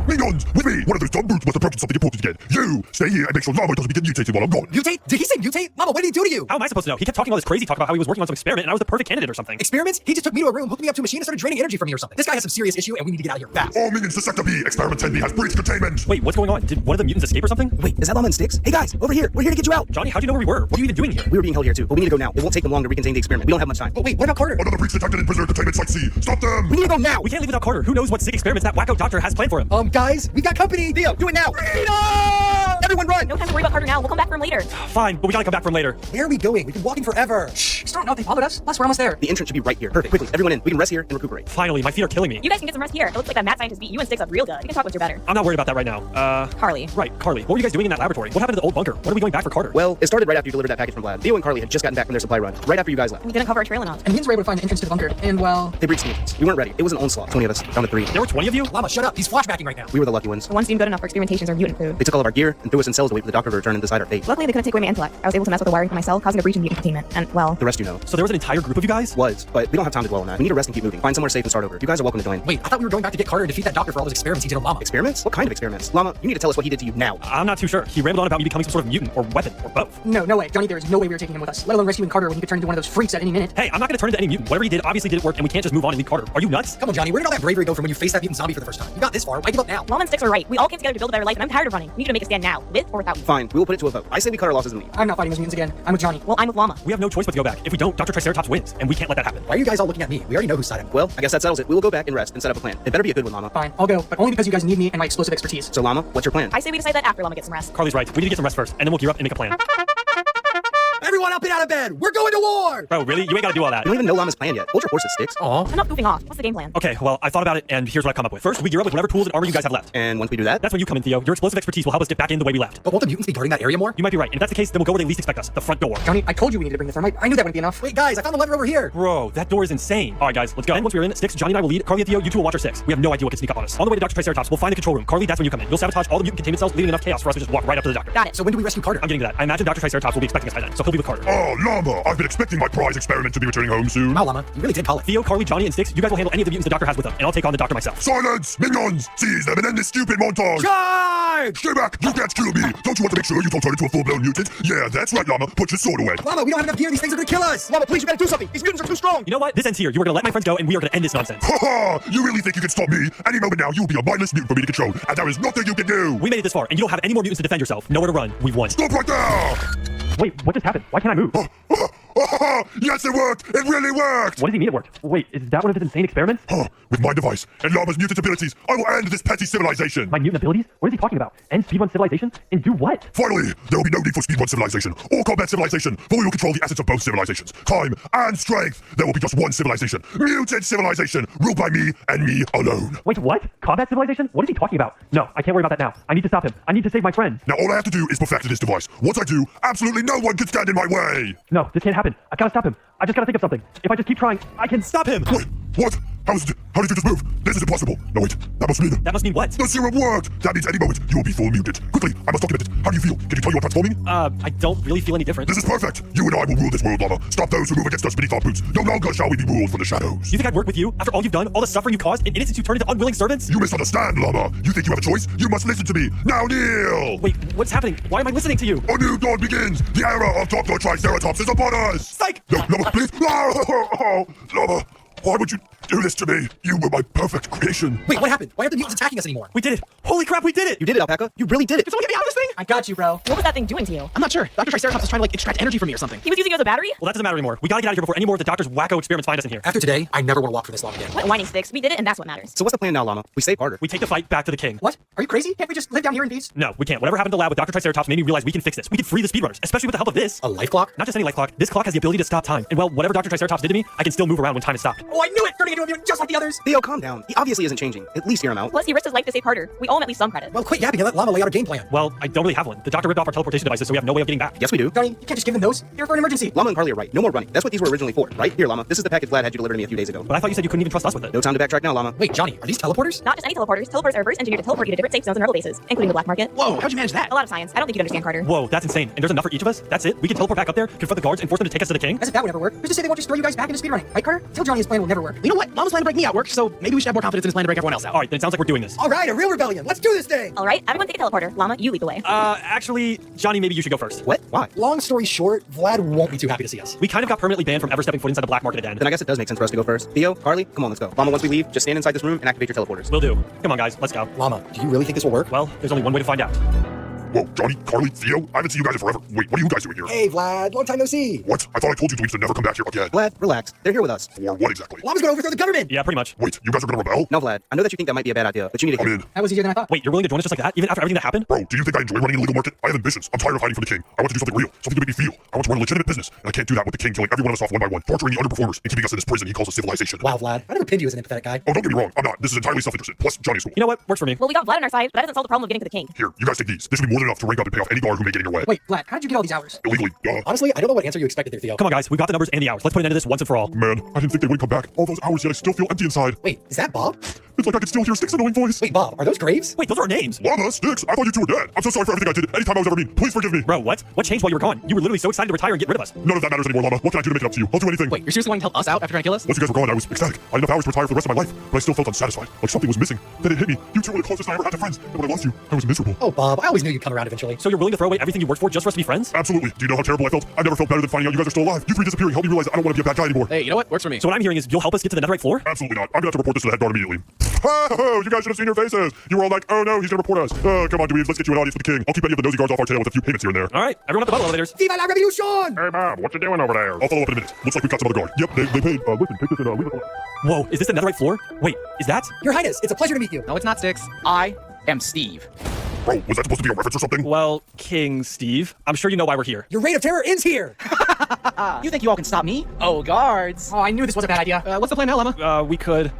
Minions, with me! One of those dumb brutes must have broken something important again. You, stay here and make sure Llama doesn't get mutated while I'm gone. Mutate? Did he say mutate? Llama, what did he do to you? How am I supposed to know? He kept talking all this crazy talk about how he was working on some experiment and I was the perfect candidate or something. Experiments? He just took me to a room, hooked me up to a machine, and started draining energy from me or something. This guy has some serious issue, and we need to get out of here fast. All minions to Sector B. Experiment 10B has breached containment. Wait, what's going on? Did one of the mutants escape or something? Wait, is that Llama and Sticks? Hey guys, over here. We're here to get you out. Johnny, how'd you know where we were? What are you even doing here? We were being held here too, but we need to go now. It won't take them long to recontain the experiment. We don't have much time. But wait, what about Carter? Another breach detected in prisoner containment site C. Stop them! We need to go now. We can't leave without Carter. Who knows what sick experiments that wacko doctor has planned for him? Guys, we got company. Theo, do it now. Everyone run. No time to worry about Carter now. We'll come back for him later. Fine, but we gotta come back from later. Where are we going? We've been walking forever. Shh, just don't know if they followed us. Plus, we're almost there. The entrance should be right here. Perfect. Quickly, everyone in. We can rest here and recuperate. Finally, my feet are killing me. You guys can get some rest here. It looks like that mad scientist beat you and Sticks up real good. We can talk once you're better. I'm not worried about that right now. Carly. Right, Carly. What were you guys doing in that laboratory? What happened to the old bunker? When are we going back for Carter? Well, it started right after you delivered that package from Vlad. Theo and Carly had just gotten back from their supply run, right after you guys left. We didn't cover our trail enough. And Minions were able to find the entrance to the bunker. And, well... They breached the entrance. We weren't ready. It was an onslaught. 20 of us, down to 3. There were 20 of you? Llama, shut up. He's flashbacking right now. We were the lucky ones. The ones deemed good enough for experimentations or mutant food. They took all of our gear and threw us in cells to wait for the doctor to return and decide our fate. Luckily, they couldn't take away my intellect. I was able to mess with the wiring for my cell, causing a breach in mutant containment. And, well... The rest you know. So there was an entire group of you guys? Was, but we don't have time to dwell on that. We need to rest and keep moving. Find somewhere safe and start over. You guys are welcome to join. Wait, I thought we were going back to get Carter and defeat that doctor for all those experiments he did on Llama. Experiments? What kind of experiments? Llama, you need to tell us what he did to you now. I'm not too sure. He rambled on about me becoming some sort of mutant or weapon or both. No way. Johnny, there is no way we were taking him with us. Let alone rescuing Carter when he could turn into one of those freaks at any minute. Hey, I'm not gonna turn into any mutant. Whatever he did obviously didn't work and we can't just move on and leave Carter. Are you nuts? Come on, Johnny, where did all that bravery go from when you faced that mutant zombie for the first time? You got this far. Why give up now? Llama and Sticks are right. We all came together to build a better life, and I'm tired of running. We need to make a stand now, with or without me. Fine, we will put it to a vote. I say we cut our losses and leave. I'm not fighting those mutants again. I'm with Johnny. Well, I'm with Llama. We have no choice but to go back. If we don't, Dr. Triceratops wins, and we can't let that happen. Why are you guys all looking at me? We already know whose side I'm on. Well, I guess that settles it. We will go back and rest and set up a plan. It better be a good one, Llama. Fine, I'll go, but only because you guys need me and my explosive expertise. So, Llama, what's your plan? I say we decide that after Llama gets some rest. Carly's right. We need to get some rest first, and then we'll gear up and make a plan. Everyone up and out of bed! We're going to war! Bro, really? You ain't gotta do all that. We don't even know Llama's plan yet. Hold your horses, Sticks. Aw. Enough goofing off. What's the game plan? Okay, well, I thought about it, and here's what I come up with. First, we gear up with whatever tools and armor you guys have left. And once we do that, That's when you come in, Theo. Your explosive expertise will help us get back in the way we left. But won't the mutants be guarding that area more? You might be right, and if that's the case, then we'll go where they least expect us, the front door. Johnny, I told you we needed to bring the thermite. I knew that wouldn't be enough. Wait, guys, I found the lever over here. Bro, that door is insane. All right, guys, let's go. And once we're in, Sticks, Johnny and I will lead. Carly and Theo, you two will watch our 6. We have no idea what can sneak up on us. On the way to Dr. Triceratops, we'll find the control room. Carly, that's when you come in. You'll sabotage all the mutant containment cells, leaving enough chaos for us to just walk right up to the doctor. Got it. So when do we rescue Carter? I'm getting to that. I imagine Dr. Triceratops will be expecting us by then, so he'll be with Carter. Oh, Llama, I've been expecting my prize experiment to be returning home soon. Wow, Llama, you really did call it. Theo, Carly, Johnny, and Sticks, you guys will handle any of the mutants the doctor has with them, and I'll take on the doctor myself. Silence! Minions! Seize them and end this stupid montage! Charge! Stay back! You can't kill me! Don't you want to make sure you don't turn into a full-blown mutant? Yeah, that's right, Llama. Put your sword away. Llama, we don't have enough gear. These things are gonna kill us. Llama, please, you gotta do something. These mutants are too strong. You know what? This ends here. You are gonna let my friends go, and we are gonna end this nonsense. Ha ha! You really think you can stop me? Any moment now, you will be a mindless mutant for me to control, and there is nothing you can do! We made it this far, and you don't have any more mutants to defend yourself. Nowhere to run. We've won. Stop right there! Wait, what just happened? Why can't I move? Yes, it worked! It really worked! What does he mean it worked? Wait, is that one of his insane experiments? With my device and Llama's mutant abilities, I will end this petty civilization! My mutant abilities? What is he talking about? End speed 1 civilization? And do what? Finally, there will be no need for speed 1 civilization or combat civilization, for we will control the assets of both civilizations. Time and strength! There will be just one civilization. Mutant civilization, ruled by me and me alone. Wait, what? Combat civilization? What is he talking about? No, I can't worry about that now. I need to stop him. I need to save my friend. Now all I have to do is perfect this device. Once I do, absolutely no one can stand in my way! No, this can't happen. I gotta stop him. I just gotta think of something. If I just keep trying, I can stop him. What? How did you just move? This is impossible. No, wait. That must mean... That must mean what? The serum worked! That means any moment you will be full mutant. Quickly, I must document it. How do you feel? Can you tell you what transforming? I don't really feel any different. This is perfect. You and I will rule this world, Llama. Stop those who move against us beneath our boots. No longer shall we be ruled from the shadows. You think I'd work with you after all you've done, all the suffering you caused, and innocents you turned into unwilling servants? You misunderstand, Llama. You think you have a choice? You must listen to me. Now kneel! Wait, what's happening? Why am I listening to you? A new dawn begins. The era of Dr. Triceratops is upon us. Psych! No, Llama, please. Llama, why would you do this to me? You were my perfect creation. Wait, what happened? Why aren't the mutants attacking us anymore? We did it! Holy crap, we did it! You did it, Alpaca. You really did it. Did someone get me out of this thing? I got you, bro. What was that thing doing to you? I'm not sure. Dr. Triceratops is trying to like extract energy from me or something. He was using you as a battery? Well, that doesn't matter anymore. We gotta get out of here before any more of the doctor's wacko experiments find us in here. After today, I never want to walk for this long again. What whining sticks? We did it, and that's what matters. So what's the plan now, Llama? We save Carter. We take the fight back to the king. What? Are you crazy? Can't we just live down here in peace? No, we can't. Whatever happened to the lab with Dr. Triceratops made me realize we can fix this. We can free the speedrunners, especially with the help of this. A life clock? Not just any life clock. This clock has the ability to stop time. And well, whatever Dr. Triceratops did to me, I can still move around when time is stopped. Oh, I knew it! Turning into a mutant just like the others! Theo, calm down. He obviously isn't changing. At least hear him out. Plus, he risked his life to save Carter. We owe him at least some credit. Well, quit yapping and let Llama lay out a game plan. Well, I don't really have one. The doctor ripped off our teleportation devices, so we have no way of getting back. Yes, we do. Johnny, you can't just give them those. They're for an emergency. Llama and Carly are right. No more running. That's what these were originally for, right? Here, Llama. This is the package Vlad had you deliver to me a few days ago. But I thought you said you couldn't even trust us with it. No time to backtrack now, Llama. Wait, Johnny, are these teleporters? Not just any teleporters. Teleporters are reverse engineered to teleport you to different safe zones and rebel bases, including the black market. Whoa, how'd you manage that? A lot of science. I don't think you'd understand, Carter. Whoa, that's insane. And there's enough for each of us? That's it? We can teleport back up there, confront the guards, and force them to take us to the king? As if that would ever work. Who's to say they won't just throw you guys back into speedrunning? Right, Carter? Tell Johnny his plan will never work. You know what? Llama's plan to break me out worked, so maybe we should have more confidence in his plan to break everyone else out. Alright, then it sounds like we're doing this. All right, a real rebellion. Let's do this thing. All right, everyone take a teleporter. Llama, you lead the way. Actually, Johnny, maybe you should go first. What? Why? Long story short, Vlad won't be too happy to see us. We kind of got permanently banned from ever stepping foot inside the black market again. Then I guess it does make sense for us to go first. Theo, Carly, come on, let's go. Llama, once we leave, just stand inside this room and activate your teleporters. Will do. Come on, guys, let's go. Llama, do you really think this will work? Well, there's only one way to find out. Whoa, Johnny, Carly, Theo, I haven't seen you guys in forever. Wait, what are you guys doing here? Hey, Vlad, long time no see. What? I thought I told you dweebs to never come back here again. Vlad, relax. They're here with us. For what exactly? Llama's gonna overthrow the government. Yeah, pretty much. Wait, you guys are gonna rebel? No, Vlad. I know that you think that might be a bad idea, but you need to I'm hear. in. That was easier than I thought. Wait, you're willing to join us just like that, even after everything that happened? Bro, do you think I enjoy running an illegal market? I have ambitions. I'm tired of hiding from the king. I want to do something real, something to make me feel. I want to run a legitimate business, and I can't do that with the king killing every one of us off one by one, torturing the underperformers, and keeping us in this prison he calls a civilization. Wow, Vlad, I never pinned you as an empathetic guy. Oh, don't get me wrong. I'm not. This is entirely self-interested. Plus, Johnny's cool. You know what? Works for me. Well, we got Vlad on our side, but that doesn't solve the problem of getting to the king. Here, you guys take these. This should be more than enough to rank up and pay off any guard who may get in your way. Wait, Vlad, how did you get all these hours? Illegally, Honestly, I don't know what answer you expected there, Theo. Come on, guys, we got the numbers and the hours. Let's put an end to this once and for all. Man, I didn't think they would come back. All those hours, yet I still feel empty inside. Wait, is that Bob? It's like I can still hear Stick's annoying voice. Wait, Bob, are those graves? Wait, those are our names. Llama, Sticks, I thought you two were dead. I'm so sorry for everything I did. Anytime I was ever mean, please forgive me. Bro, what? What changed while you were gone? You were literally so excited to retire and get rid of us. None of that matters anymore, Llama. What can I do to make it up to you? I'll do anything. Wait, you're seriously wanting to help us out after trying to kill us? Once you guys were gone, I was ecstatic. I had enough hours to retire for the rest of my life, but I still felt unsatisfied, like something was missing. Then it hit me. You two were the closest I ever had to friends, and when I lost you, I was miserable. Oh, Bob, I always knew you'd come around eventually. So you're willing to throw away everything you worked for just for us to be friends? Absolutely. Do you know how terrible I felt? I never felt better than finding out you guys are still alive. You three disappearing helped me realize I don't want to be a bad guy anymore. Hey, you know what? Works for me. So what I'm hearing is you'll help us get to the netherite floor? Absolutely not. I'm gonna have to report this to the head guard immediately. Oh, you guys should have seen your faces. You were all like, oh no, he's gonna report us. Come on, dweebs, let's get you an audience with the king. I'll keep any of the nosy guards off our tail with a few payments here and there. Alright, everyone up the bottle elevators. Viva la revolution! Hey, Bob, what you doing over there? I'll follow up in a minute. Looks like we've got some other guard. Yep, they paid. Listen, take this and leave it alone. Whoa, is this the netherite floor? Wait, is that? Your Highness, it's a pleasure to meet you. No, it's not Sticks. I am Steve. Bro, was that supposed to be a reference or something? Well, King Steve, I'm sure you know why we're here. Your reign of terror ends here. You think you all can stop me? Oh, guards. Oh, I knew this was a bad idea. What's the plan now, Llama? We could,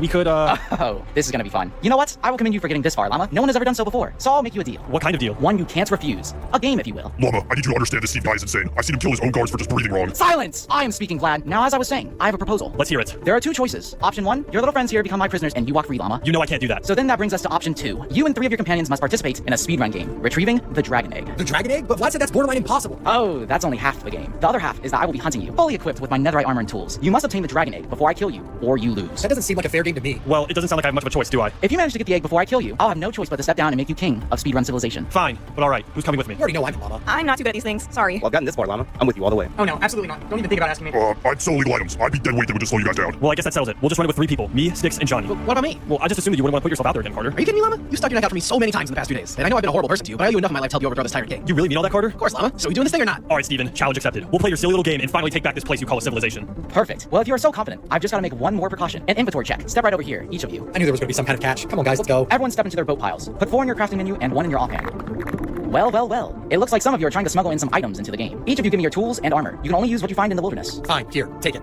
Oh, this is gonna be fun. You know what? I will commend you for getting this far, Llama. No one has ever done so before. So I'll make you a deal. What kind of deal? One you can't refuse. A game, if you will. Llama, I need you to understand this Steve guy is insane. I've seen him kill his own guards for just breathing wrong. Silence! I am speaking, Vlad. Now, as I was saying, I have a proposal. Let's hear it. There are two choices. Option one, your little friends here become my prisoners and you walk free, Llama. You know I can't do that. So then that brings us to option two. You and 3 of your companions must participate in a speedrun game, retrieving the dragon egg. The dragon egg? But Vlad said that's borderline impossible. Oh, that's only half the game. The other half is that I will be hunting you, fully equipped with my netherite armor and tools. You must obtain the dragon egg before I kill you, or you lose. That doesn't seem like a fair game to me. Well, it doesn't sound like I have much of a choice, do I? If you manage to get the egg before I kill you, I'll have no choice but to step down and make you king of speedrun civilization. Fine, but alright, who's coming with me? You already know I'm the Llama. I'm not too good at these things. Sorry. Well, I've gotten this far, Llama. I'm with you all the way. Oh no, absolutely not. Don't even think about asking me. I'd sell illegal items. I'd be dead weight that would just slow you guys down. Well, I guess that settles it. We'll just run it with 3 people. Me, Sticks, and Johnny. What about me? Well, I just assumed that you wouldn't want to put yourself out there again, Carter. Are you kidding me, Llama? You stuck your neck out for me so many times in the past 2 days. And I know I've been a horrible person to you, but I owe you enough in my life to help you overthrow this tyrant king. You really mean all that, Carter? Of course, Llama. So we doing this thing or not? Alright, Steven. Challenge accepted. We'll play your silly little game and finally take back this place you call a civilization. Perfect. Well, if you are so confident, I've just got to make one more precaution. An inventory check. Step right over here, each of you. I knew there was gonna be some kind of catch. Come on, guys, let's go. Everyone step into their boat piles. Put 4 in your crafting menu and 1 in your offhand. Well, well, well. It looks like some of you are trying to smuggle in some items into the game. Each of you give me your tools and armor. You can only use what you find in the wilderness. Fine, here, take it.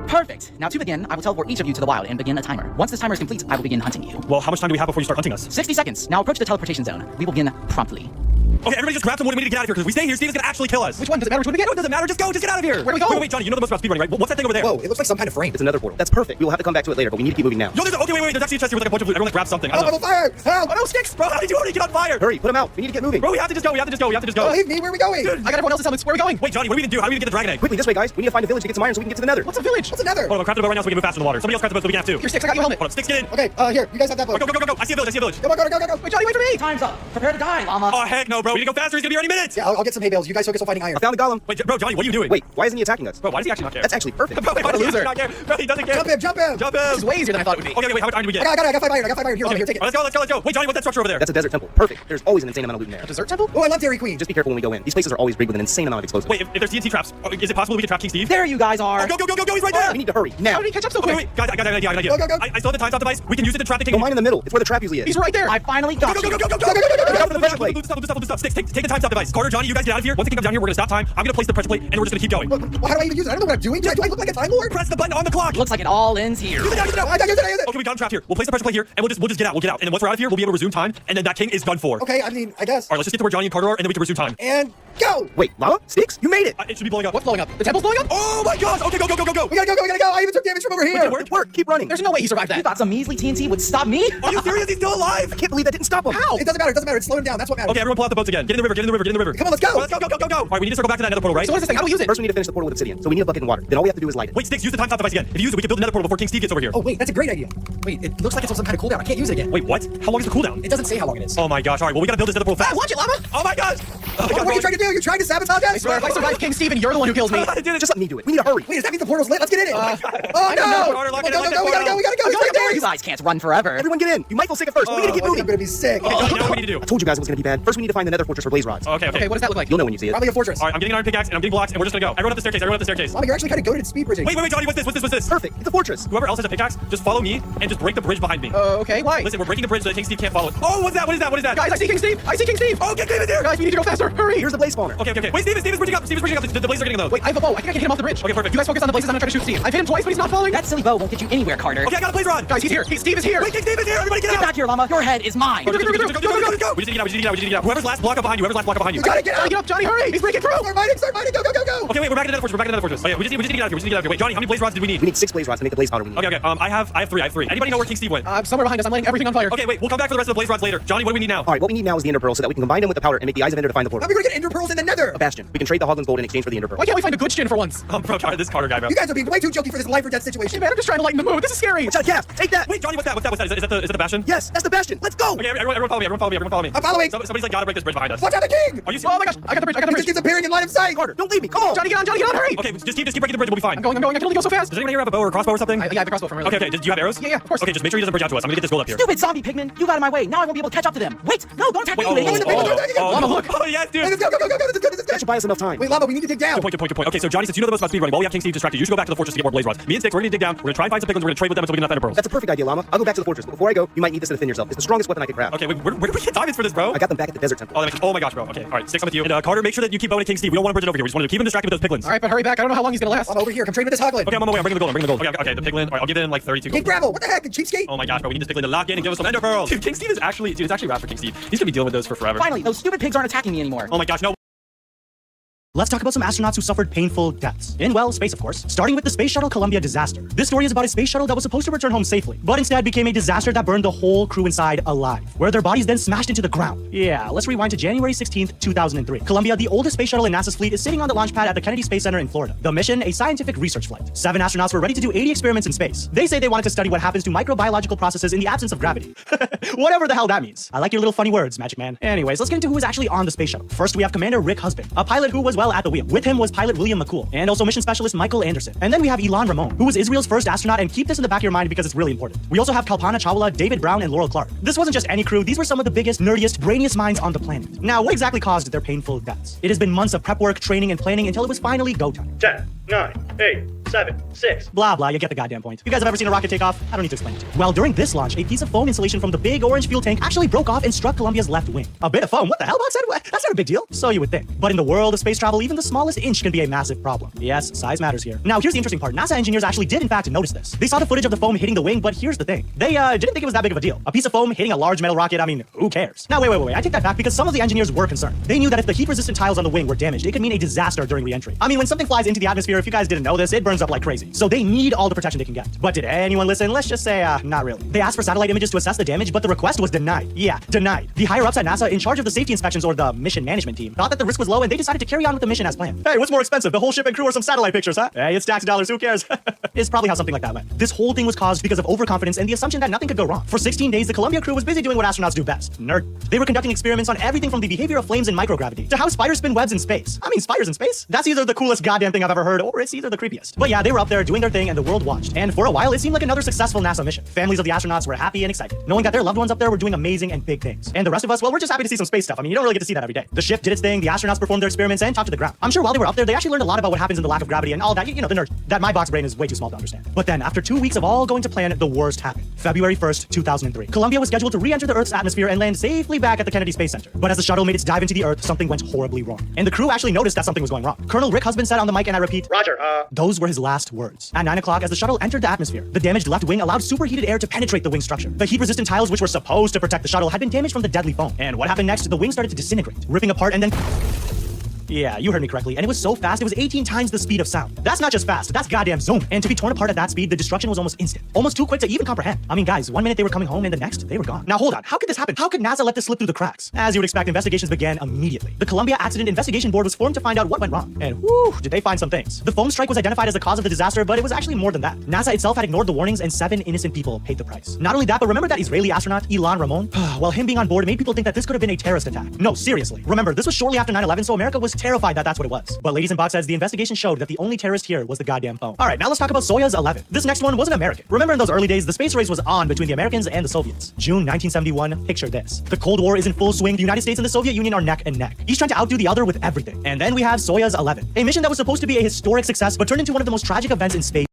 Perfect. Now to begin, I will teleport each of you to the wild and begin a timer. Once this timer is complete, I will begin hunting you. Well, how much time do we have before you start hunting us? 60 seconds. Now approach the teleportation zone. We will begin promptly. Okay, everybody just grab some wood and we need to get out of here because if we stay here, Steve is gonna actually kill us. Which one? Does it matter which one we get? No, it doesn't matter. Just go. Just get out of here. Where do we go? Wait, Johnny, you know the most about speedrunning, right? What's that thing over there? Whoa, it looks like some kind of frame. It's another portal. That's perfect. We will have to come back to it later, but we need to keep moving now. Yo, there's wait. There's actually a chest here with like a bunch of loot. Everyone like grab something. I Oh, don't I'm know. on fire! Help! Oh no, sticks! Bro, how did you already get on fire? Hurry, put them out. We need to get moving. Bro, we have to just go. We have to just go. Oh, leave me. Where are we going? I got everyone else's helmets. Where are we going? Wait, Johnny, what do we even do? How do we even get the dragon egg? Quickly, this way, guys. We need to find a village to get some iron so we can get to the nether. What's a village? What's another? Hold on, craft the boat right now so we can move faster in the water. Somebody else craft the boat so we can have two. Here, sticks, I got you a helmet. Hold on, sticks, get in. Okay, here, you guys have that boat. Go. I see a village. Come on, go. Wait, Johnny, wait for me! Time's up. Prepare to die, llama. Oh, heck no, bro. We need to go faster. He's gonna be here any minute. Yeah, I'll get some hay bales. You guys focus on finding iron. I found the golem. Wait, bro, Johnny, what are you doing? Wait, why isn't he attacking us? Bro, why does he actually not care? That's actually perfect. Bro, why does he loser. actually not care? Bro, he doesn't care. Jump him! Jump This is him. way easier than I thought it would be. Okay, wait, how much iron do we get? I got 5 iron. Here, take it. Let's go. Wait, Johnny, what's that structure over there? That's a desert temple. Perfect. There's always an insane amount of loot in there. Desert temple? Oh, I love Dairy Queen. Just be careful when we go in. These places are always rigged with an insane amount of explosives. Wait, if there's TNT traps, is it possible we can trap King Steve? There you guys are. Oh, go, he's right there. We need to hurry now. How did he catch up so Okay, quick? wait, guys, I got an idea. Go. I still have the time stop device. We can use it to trap the king. Go mine in the middle. It's where the trap usually is. He's right there. I finally got you. Go. Look out for the pressure plate. Do the stuff. Sticks, take the time stop device. Carter, Johnny, you guys get out of here. Once the king comes down here, we're gonna stop time. I'm gonna place the pressure plate, and we're just gonna keep going. Well, how do I even use it? I don't know what I'm doing. Do I look like a Time Lord? Press the button on the clock. Looks like it all ends here. Use it now. I use it. Okay, we got him trapped here. We'll place the pressure plate here, and we'll just get out. We'll get out, and then once we're out of here, we'll be able to resume time, and then that king is done for. Okay, I mean, I guess. All right, let's just get to where Johnny and Carter are, and then we can resume time. And go! Wait, lava? Sticks? You made it! It should be blowing up. What's blowing up? The temple's blowing up? Oh my gosh! Okay, go. We gotta go. I even took damage from over here. It worked. Keep running. There's no way he survived You that. thought some measly TNT would stop me? Are you serious? He's still alive. I can't believe that didn't stop him. How? It doesn't matter. It's slowing down. That's what matters. Okay, everyone pull out the boats again. Get in the river. Come on, let's go. Let's go. All right, we need to circle back to that nether portal, right? So what is this thing? How do we use it? First, we need to finish the portal with obsidian. So we need a bucket and water. Then all we have to do is light it. Wait, Sticks, use the time stop device again. If you use it, we can build another portal before King Steve gets over here. Oh, wait, that's a great idea. Wait, it looks like it's on some kind of cooldown. I can't use it again. Wait, what? How long is the cooldown? It doesn't say how long it is. Oh my gosh! All right, well we gotta build this nether portal fast. Watch it, llama! Oh my gosh! Oh What are you trying to do? You're trying to sabotage us? I swear, if I survive King Stephen, you're the one who kills me. Dude, Just let me do it. We need to hurry. Wait, does that mean the portal's lit? Let's get in it. I Oh, don't know. no! Carter, lock it, Go. lock that We gotta go. It's right there. You guys can't run forever. Everyone get in. You might feel sick at first, but we need to keep I'm moving. gonna be sick. Okay, Johnny, now what do we need to do? I told you guys it was gonna be bad. First, we need to find the nether fortress for blaze rods. Okay. Okay, what does that look like? You'll know when you see it. Probably a fortress. All right, I'm getting an iron pickaxe and I'm getting blocks and we're just gonna go. Everyone up the staircase. Mama, you're actually kind of goated at speed bridging. Wait, Johnny, what's this? Perfect. It's a fortress. Whoever else has a pickaxe, just follow me and just break the bridge behind me. Okay, why? Listen, we're breaking the bridge so that King Steve can't follow it. Oh, what's that? What is that? Guys, I see King Steve! Oh, get David there! Guys, we need to go faster! Hurry! Here's the blaze spawner. Okay. Wait, Steven's bridging up. The blazes are getting those. Wait, I have a bow. I think I can hit him off the bridge. Okay, perfect. You guys focus on the blazes. I'm gonna try to shoot Steve. I've hit him twice, but he's not falling. That silly bow won't get you anywhere, Carter. Okay, I got a blaze rod. Guys, he's here. Steve is here. Wait, King Steve is here. Everybody get Get out. back here, llama. Your head is mine. Go. We just need to get out. Whoever's last block up behind you. You gotta get out. Get up, Johnny, hurry! He's breaking through! Start mining. Go. Okay, wait, we're back in another fortress. Oh yeah, we just need to get out of here. Wait, Johnny, how many blaze rods did we need? We need 6 blaze rods to make the blaze powder we need. Okay. I have 3. Anybody know where King Steve went? Somewhere behind us. I'm lighting everything on fire. Okay, wait, we'll come back for the rest of the blaze rods later. Johnny, what do we need now? All right, what we need now is the ender pearl so that we can combine them with the powder and make the eyes of ender to find the How portal. are we gonna get ender pearls in the nether? A bastion. We can trade the Hoglan's gold in exchange for the ender pearl. Why can't we find a good shin for once? Bro, this Carter guy, bro. You guys are being way too jokey for this life or death Hey, situation. man, I'm just trying to lighten the mood. This is scary. Watch out, Gaff. Take that. Wait, Johnny, what's that? Is that the bastion? Yes, that's the bastion. Let's go. Okay, everyone follow me. I'm following. Somebody's like gotta break this bridge behind us. Watch out, the king! Are you Oh my gosh, I got the bridge. He just keeps appearing in line of sight. Carter, don't leave me. Come on. Johnny, get on, hurry! Okay, just keep breaking the bridge. We'll be fine. I'm going. I can only go so fast. Does anyone here have a bow or a crossbow or something? Yeah, I have a crossbow from earlier. Okay. Do you have arrows? Yeah, of course. Okay, just make sure he doesn't bridge out to us. I'm gonna get this gold up here. Stupid zombie pigman. You got in my way. Now I won't be able to catch up to them. Wait, no, don't attack me. you idiot. Llama, look. Oh yes, dude. Hey, let's go. That should buy us enough time. Wait, Llama, we need to dig down. Good point. Okay, so Johnny, since you know the most about speedrunning, while we have King Steve distracted, you should go back to the fortress to get more blaze rods. Me and Sticks, we're gonna dig down. We're gonna try and find some piglins. We're gonna trade with them until we get enough ender pearls. That's a perfect idea, Llama. I'll go back to the fortress, but before I go, you might need this to defend yourself. It's the strongest weapon I could craft. Okay, wait, where did we get diamonds for this, bro? I got them back at the desert temple. Oh my gosh, bro. Okay, all right, Sticks, I'm with you. And Carter, make sure that you keep boning King Steve. We don't want to bridge it over here. We just want to keep him distracted with those piglins. All right, but hurry back. I don't know how long he's gonna last. Llama, over here. Come trade with this Hoglin. Okay, I'm on my way. I'm bringing the gold. Okay, the piglin. All right, I'll give in like 32 King gold. Gravel. What the heck? Cheapskate? Oh my gosh, bro, we need this piglin to lock in and give us some ender pearls. Dude, King Steve is actually, it's actually rad for King Steve. He's gonna be dealing with those for forever. Finally, those stupid pigs aren't attacking me anymore. Oh my gosh, no. Let's talk about some astronauts who suffered painful deaths. In, well, space, of course. Starting with the Space Shuttle Columbia disaster. This story is about a space shuttle that was supposed to return home safely, but instead became a disaster that burned the whole crew inside alive, where their bodies then smashed into the ground. Yeah, let's rewind to January 16th, 2003. Columbia, the oldest space shuttle in NASA's fleet, is sitting on the launch pad at the Kennedy Space Center in Florida. The mission, a scientific research flight. 7 astronauts were ready to do 80 experiments in space. They say they wanted to study what happens to microbiological processes in the absence of gravity. Whatever the hell that means. I like your little funny words, Magic Man. Anyways, let's get into who was actually on the space shuttle. First, we have Commander Rick Husband, a pilot who was well at the wheel. With him was pilot William McCool, and also mission specialist Michael Anderson. And then we have Elon Ramon, who was Israel's first astronaut, and keep this in the back of your mind because it's really important. We also have Kalpana Chawla, David Brown, and Laurel Clark. This wasn't just any crew, these were some of the biggest, nerdiest, brainiest minds on the planet. Now, what exactly caused their painful deaths? It has been months of prep work, training, and planning until it was finally go time. 10, 9, 8, 7, 6, blah blah, you get the goddamn point. You guys have ever seen a rocket take off? I don't need to explain it to you. Well, during this launch, a piece of foam insulation from the big orange fuel tank actually broke off and struck Columbia's left wing. A bit of foam? What the hell, Box? That's not a big deal. So you would think. But in the world of space travel, even the smallest inch can be a massive problem. Yes, size matters here. Now, here's the interesting part. NASA engineers actually did in fact notice this. They saw the footage of the foam hitting the wing, but here's the thing. They didn't think it was that big of a deal. A piece of foam hitting a large metal rocket, I mean, who cares? Now, wait. I take that back because some of the engineers were concerned. They knew that if the heat-resistant tiles on the wing were damaged, it could mean a disaster during re-entry. I mean, when something flies into the atmosphere, if you guys didn't know this, it burns up like crazy. So they need all the protection they can get. But did anyone listen? Let's just say, not really. They asked for satellite images to assess the damage, but the request was denied. Yeah, denied. The higher-ups at NASA in charge of the safety inspections, or the mission management team, thought that the risk was low and they decided to carry on with the mission as planned. Hey, what's more expensive, the whole ship and crew or some satellite pictures, huh? Hey, it's tax dollars, who cares? It's probably how something like that went. This whole thing was caused because of overconfidence and the assumption that nothing could go wrong. For 16 days, the Columbia crew was busy doing what astronauts do best. Nerd. They were conducting experiments on everything from the behavior of flames in microgravity to how spiders spin webs in space. I mean, spiders in space? That's either the coolest goddamn thing I've ever heard, or it's either the creepiest. But yeah, they were up there doing their thing and the world watched. And for a while, it seemed like another successful NASA mission. Families of the astronauts were happy and excited, knowing that their loved ones up there were doing amazing and big things. And the rest of us, well, we're just happy to see some space stuff. I mean, you don't really get to see that every day. The ship did its thing, the astronauts performed their experiments, and talked to the ground. I'm sure while they were up there, they actually learned a lot about what happens in the lack of gravity and all that, you know, the nerd. That my box brain is way too small to understand. But then, after 2 weeks of all going to plan, the worst happened. February 1st, 2003. Columbia was scheduled to re-enter the Earth's atmosphere and land safely back at the Kennedy Space Center. But as the shuttle made its dive into the Earth, something went horribly wrong. And the crew actually noticed that something was going wrong. Colonel Rick Husband said on the mic, and I repeat, Roger, those were his last words. At 9 o'clock, as the shuttle entered the atmosphere, the damaged left wing allowed superheated air to penetrate the wing structure. The heat-resistant tiles, which were supposed to protect the shuttle, had been damaged from the deadly foam. And what happened next? The wing started to disintegrate, ripping apart and then... Yeah, you heard me correctly, and it was so fast, it was 18 times the speed of sound. That's not just fast, that's goddamn zoom. And to be torn apart at that speed, the destruction was almost instant. Almost too quick to even comprehend. I mean, guys, 1 minute they were coming home, and the next, they were gone. Now hold on, how could this happen? How could NASA let this slip through the cracks? As you would expect, investigations began immediately. The Columbia Accident Investigation Board was formed to find out what went wrong. And whew, did they find some things. The foam strike was identified as the cause of the disaster, but it was actually more than that. NASA itself had ignored the warnings, and 7 innocent people paid the price. Not only that, but remember that Israeli astronaut, Ilan Ramon? Well, him being on board made people think that this could have been a terrorist attack. No, seriously. Remember, this was shortly after 9/11, so America was terrified that that's what it was. But ladies and box heads, the investigation showed that the only terrorist here was the goddamn foam. Alright, now let's talk about Soyuz 11. This next one wasn't American. Remember in those early days, the space race was on between the Americans and the Soviets. June 1971, picture this. The Cold War is in full swing, the United States and the Soviet Union are neck and neck. Each trying to outdo the other with everything. And then we have Soyuz 11, a mission that was supposed to be a historic success, but turned into one of the most tragic events in space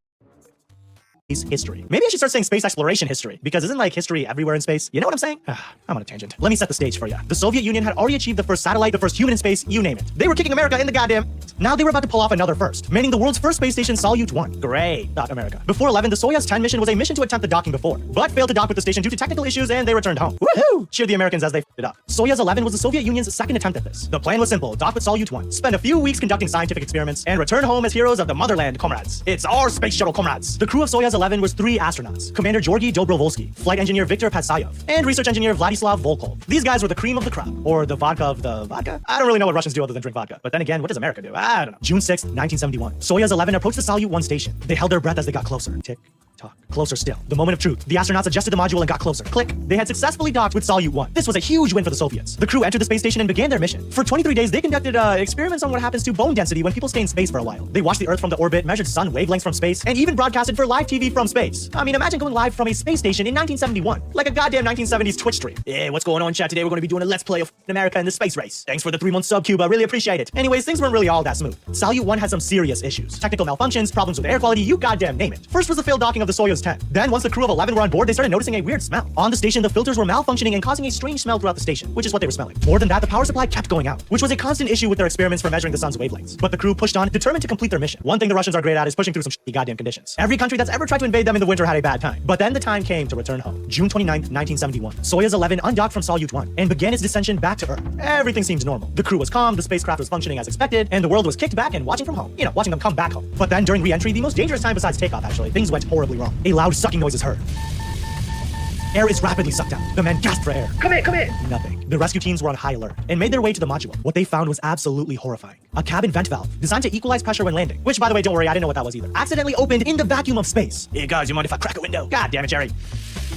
history. Maybe I should start saying space exploration history, because isn't like history everywhere in space? You know what I'm saying? I'm on a tangent. Let me set the stage for you. The Soviet Union had already achieved the first satellite, the first human in space, you name it. They were kicking America in the goddamn... Now they were about to pull off another first, manning the world's first space station, Salyut 1. Great, thought America. Before 11, the Soyuz 10 mission was a mission to attempt the docking before, but failed to dock with the station due to technical issues, and they returned home. Woohoo! Cheered the Americans as they f***ed it up. Soyuz 11 was the Soviet Union's second attempt at this. The plan was simple: dock with Salyut 1, spend a few weeks conducting scientific experiments, and return home as heroes of the motherland, comrades. It's our space shuttle, comrades. The crew of Soyuz 11 was 3 astronauts: Commander Georgy Dobrovolsky, flight engineer Viktor Patsayev, and research engineer Vladislav Volkov. These guys were the cream of the crop, or the vodka of the vodka? I don't really know what Russians do other than drink vodka. But then again, what does America do? I don't know. June 6th, 1971. Soyuz 11 approached the Salyut 1 station. They held their breath as they got closer. Tick. Talk. Closer still. The moment of truth. The astronauts adjusted the module and got closer. Click. They had successfully docked with Salyut 1. This was a huge win for the Soviets. The crew entered the space station and began their mission. For 23 days, they conducted experiments on what happens to bone density when people stay in space for a while. They watched the Earth from the orbit, measured sun wavelengths from space, and even broadcasted for live TV from space. I mean, imagine going live from a space station in 1971. Like a goddamn 1970s Twitch stream. Yeah, what's going on, chat? Today we're going to be doing a let's play of America in the space race. Thanks for the 3-month sub, Cuba. Really appreciate it. Anyways, things weren't really all that smooth. Salyut 1 had some serious issues. Technical malfunctions, problems with air quality, you goddamn name it. First was the failed docking of the Soyuz 10. Then, once the crew of 11 were on board, they started noticing a weird smell. On the station, the filters were malfunctioning and causing a strange smell throughout the station, which is what they were smelling. More than that, the power supply kept going out, which was a constant issue with their experiments for measuring the sun's wavelengths. But the crew pushed on, determined to complete their mission. One thing the Russians are great at is pushing through some shitty goddamn conditions. Every country that's ever tried to invade them in the winter had a bad time. But then the time came to return home. June 29th, 1971. Soyuz 11 undocked from Salyut 1 and began its descension back to Earth. Everything seemed normal. The crew was calm, the spacecraft was functioning as expected, and the world was kicked back and watching from home. You know, watching them come back home. But then during re-entry, the most dangerous time besides takeoff actually, things went horribly wrong. A loud sucking noise is heard. Air is rapidly sucked out. The men gasped for air. Come here! Nothing. The rescue teams were on high alert and made their way to the module. What they found was absolutely horrifying. A cabin vent valve, designed to equalize pressure when landing, which, by the way, don't worry, I didn't know what that was either, accidentally opened in the vacuum of space. Hey guys, you mind if I crack a window? God damn it, Jerry.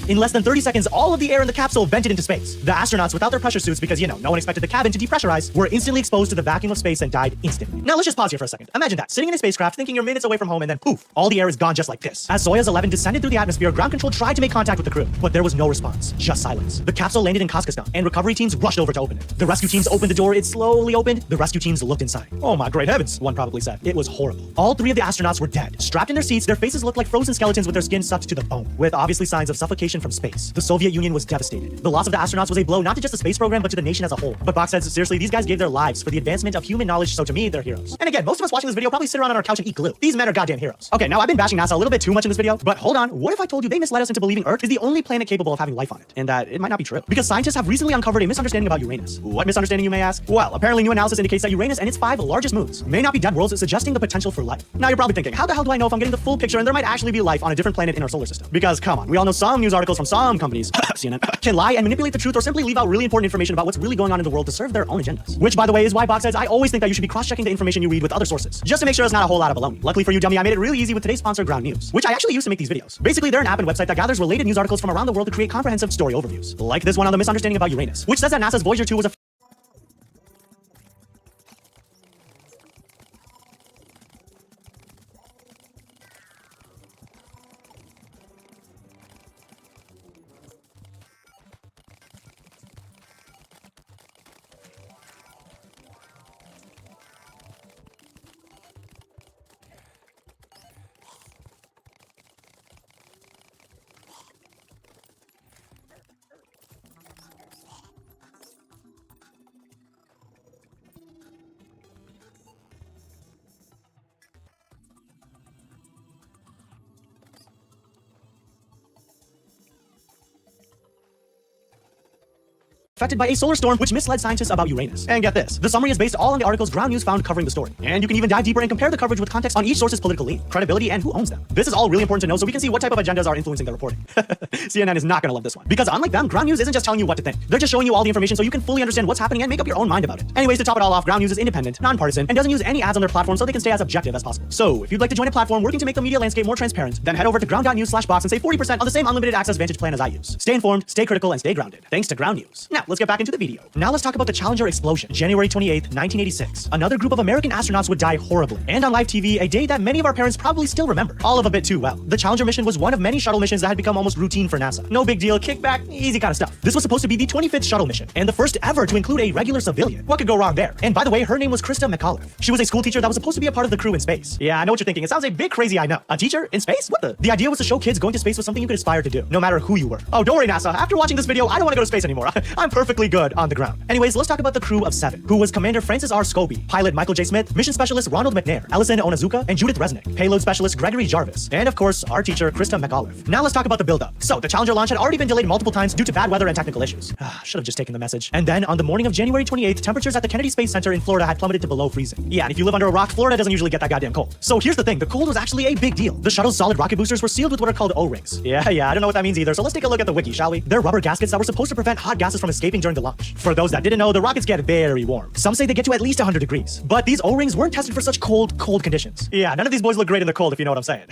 In less than 30 seconds, all of the air in the capsule vented into space. The astronauts, without their pressure suits, because, no one expected the cabin to depressurize, were instantly exposed to the vacuum of space and died instantly. Now let's just pause here for a second. Imagine that, sitting in a spacecraft, thinking you're minutes away from home, and then poof, all the air is gone just like this. As Soyuz 11 descended through the atmosphere, ground control tried to make contact with the crew, but there was no response, just silence. The capsule landed in Kazakhstan, and recovery teams rushed over to open it. The rescue teams opened the door, it slowly opened, the rescue teams looked inside. Oh my great heavens, one probably said. It was horrible. All 3 of the astronauts were dead. Strapped in their seats, their faces looked like frozen skeletons with their skin sucked to the bone, with obviously signs of suffocation from space. The Soviet Union was devastated. The loss of the astronauts was a blow not to just the space program, but to the nation as a whole. But Box says, seriously, these guys gave their lives for the advancement of human knowledge, so to me, they're heroes. And again, most of us watching this video probably sit around on our couch and eat glue. These men are goddamn heroes. Okay, now I've been bashing NASA a little bit too much in this video, but hold on, what if I told you they misled us into believing Earth is the only planet capable of having life on it, and that it might not be true? Because scientists have recently uncovered a misunderstanding about Uranus. What misunderstanding, you may ask? Well, apparently new analysis indicates that Uranus and its 5 largest moons may not be dead worlds, suggesting the potential for life. Now you're probably thinking, how the hell do I know if I'm getting the full picture and there might actually be life on a different planet in our solar system? Because come on, we all know some news articles from some companies, CNN, can lie and manipulate the truth or simply leave out really important information about what's really going on in the world to serve their own agendas. Which, by the way, is why Box says I always think that you should be cross-checking the information you read with other sources, just to make sure it's not a whole lot of baloney. Luckily for you, dummy, I made it really easy with today's sponsor, Ground News, which I actually use to make these videos. Basically, they're an app and website that gathers related news articles from around the world to create comprehensive story overviews. Like this one on the misunderstanding about Uranus, which says that NASA's Voyager 2 was a affected by a solar storm which misled scientists about Uranus. And get this, the summary is based all on the articles Ground News found covering the story. And you can even dive deeper and compare the coverage with context on each source's political lean, credibility, and who owns them. This is all really important to know so we can see what type of agendas are influencing the reporting. CNN is not gonna love this one. Because unlike them, Ground News isn't just telling you what to think. They're just showing you all the information so you can fully understand what's happening and make up your own mind about it. Anyways, to top it all off, Ground News is independent, nonpartisan, and doesn't use any ads on their platform so they can stay as objective as possible. So if you'd like to join a platform working to make the media landscape more transparent, then head over to ground.news/box and save 40% on the same unlimited access Vantage plan as I use. Stay informed, stay critical, and stay grounded. Thanks to Ground News. Now, let's get back into the video. Now let's talk about the Challenger explosion, January 28th, 1986. Another group of American astronauts would die horribly. And on live TV, a day that many of our parents probably still remember. All of a bit too well. The Challenger mission was one of many shuttle missions that had become almost routine for NASA. No big deal, kickback, easy kind of stuff. This was supposed to be the 25th shuttle mission, and the first ever to include a regular civilian. What could go wrong there? And by the way, her name was Krista McAuliffe. She was a school teacher that was supposed to be a part of the crew in space. Yeah, I know what you're thinking. It sounds a bit crazy, I know. A teacher in space? What the? The idea was to show kids going to space was something you could aspire to do, no matter who you were. Oh, don't worry, NASA. After watching this video, I don't want to go to space anymore. I'm perfectly good on the ground. Anyways, let's talk about the crew of 7, who was Commander Francis R. Scobie, pilot Michael J. Smith, mission specialist Ronald McNair, Ellison Onizuka, and Judith Resnick, payload specialist Gregory Jarvis, and of course, our teacher, Krista McAuliffe. Now let's talk about the build-up. So, the Challenger launch had already been delayed multiple times due to bad weather and technical issues. Should have just taken the message. And then, on the morning of January 28th, temperatures at the Kennedy Space Center in Florida had plummeted to below freezing. Yeah, and if you live under a rock, Florida doesn't usually get that goddamn cold. So here's the thing, the cold was actually a big deal. The shuttle's solid rocket boosters were sealed with what are called O-rings. Yeah, I don't know what that means either, so let's take a look at the wiki, shall we? They're rubber gaskets that were supposed to prevent hot gases from escaping during the launch. For those that didn't know, the rockets get very warm. Some say they get to at least 100 degrees. But these O-rings weren't tested for such cold conditions. Yeah, none of these boys look great in the cold, if you know what I'm saying.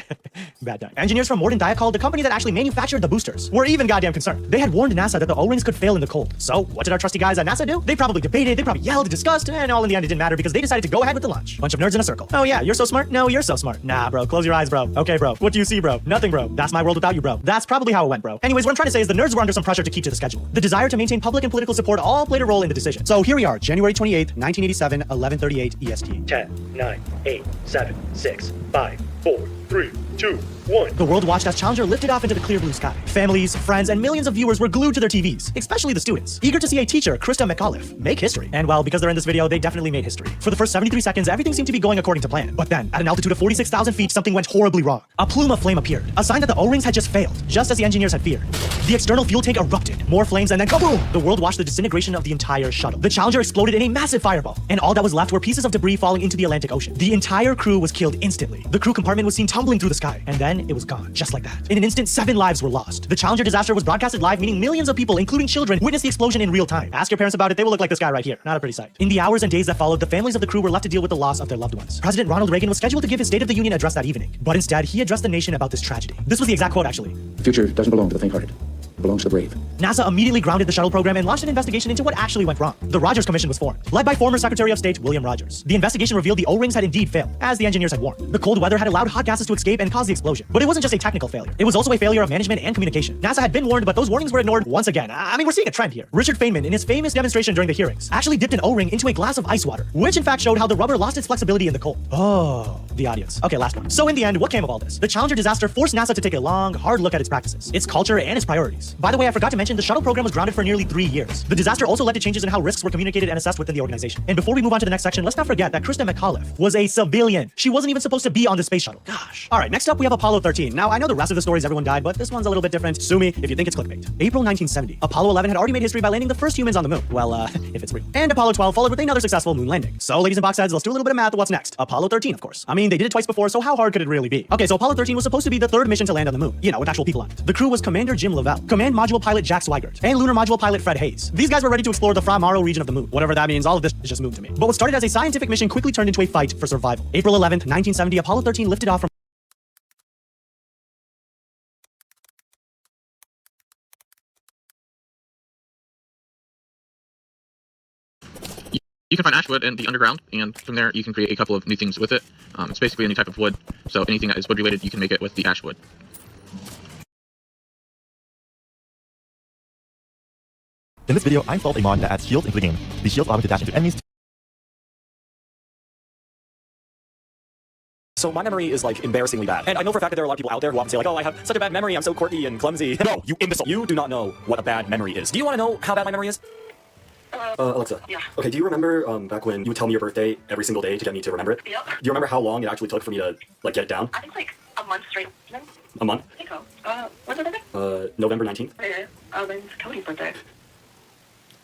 Bad time. Engineers from Morden Diacol, the company that actually manufactured the boosters, were even goddamn concerned. They had warned NASA that the O-rings could fail in the cold. So, what did our trusty guys at NASA do? They probably debated, they probably yelled, discussed, and all in the end it didn't matter because they decided to go ahead with the launch. Bunch of nerds in a circle. Oh yeah, you're so smart? No, you're so smart. Nah, bro, close your eyes, bro. Okay, bro. What do you see, bro? Nothing, bro. That's my world without you, bro. That's probably how it went, bro. Anyways, what I'm trying to say is the nerds were under some pressure to keep to the schedule. The desire to maintain public and political support all played a role in the decision. So here we are, January 28th, 1987, 11:38 EST. 10, 9, 8, 7, 6, 5, 4, 3, 2, 1. The world watched as Challenger lifted off into the clear blue sky. Families, friends, and millions of viewers were glued to their TVs, especially the students, eager to see a teacher, Krista McAuliffe, make history. And well, because they're in this video, they definitely made history. For the first 73 seconds, everything seemed to be going according to plan. But then, at an altitude of 46,000 feet, something went horribly wrong. A plume of flame appeared, a sign that the O-rings had just failed, just as the engineers had feared. The external fuel tank erupted, more flames, and then kaboom! The world watched the disintegration of the entire shuttle. The Challenger exploded in a massive fireball, and all that was left were pieces of debris falling into the Atlantic Ocean. The entire crew was killed instantly. The crew compartment was seen tumbling through the sky, and then it was gone, just like that. In an instant, 7 lives were lost. The Challenger disaster was broadcasted live, meaning millions of people, including children, witnessed the explosion in real time. Ask your parents about it, they will look like this guy right here. Not a pretty sight. In the hours and days that followed, the families of the crew were left to deal with the loss of their loved ones. President Ronald Reagan was scheduled to give his State of the Union address that evening, but instead, he addressed the nation about this tragedy. This was the exact quote, actually. The future doesn't belong to the faint-hearted. belongs to the brave. NASA immediately grounded the shuttle program and launched an investigation into what actually went wrong. The Rogers Commission was formed, led by former Secretary of State William Rogers. The investigation revealed the O-rings had indeed failed, as the engineers had warned. The cold weather had allowed hot gases to escape and cause the explosion. But it wasn't just a technical failure. It was also a failure of management and communication. NASA had been warned, but those warnings were ignored once again. I mean, we're seeing a trend here. Richard Feynman, in his famous demonstration during the hearings, actually dipped an O-ring into a glass of ice water, which in fact showed how the rubber lost its flexibility in the cold. Oh, the audience. Okay, last one. So in the end, what came of all this? The Challenger disaster forced NASA to take a long, hard look at its practices, its culture, and its priorities. By the way, I forgot to mention the shuttle program was grounded for nearly 3 years. The disaster also led to changes in how risks were communicated and assessed within the organization. And before we move on to the next section, let's not forget that Kristen McAuliffe was a civilian. She wasn't even supposed to be on the space shuttle. Gosh. All right, next up we have Apollo 13. Now, I know the rest of the stories everyone died, but this one's a little bit different. Sue me if you think it's clickbait. April 1970. Apollo 11 had already made history by landing the first humans on the moon. Well, if it's real. And Apollo 12 followed with another successful moon landing. So, ladies and box heads, let's do a little bit of math. What's next? Apollo 13, of course. I mean, they did it twice before, so how hard could it really be? Okay, so Apollo 13 was supposed to be the third mission to land on the moon. You know, with actual people on it. The crew was Commander Jim Lovell, Command Module Pilot Jack Swigert, and Lunar Module Pilot Fred Hayes. These guys were ready to explore the Fra Mauro region of the moon. Whatever that means, all of this is just moon to me. But what started as a scientific mission quickly turned into a fight for survival. April 11th, 1970, Apollo 13 lifted off from You can find ash wood in the underground, and from there you can create a couple of new things with it. It's basically any type of wood, so anything that is wood related, you can make it with the ash wood. In this video, I installed a mod that adds shields into the game. These shields allow me to dash into enemies. So my memory is like embarrassingly bad. And I know for a fact that there are a lot of people out there who often say like, oh, I have such a bad memory, I'm so quirky and clumsy. No, you imbecile. You do not know what a bad memory is. Do you want to know how bad my memory is? Alexa. Yeah. Okay, do you remember back when you would tell me your birthday every single day to get me to remember it? Yep. Do you remember how long it actually took for me to like get it down? I think like a month straight. A month? I think so. When's your birthday? November 19th. Okay. When's Cody's birthday?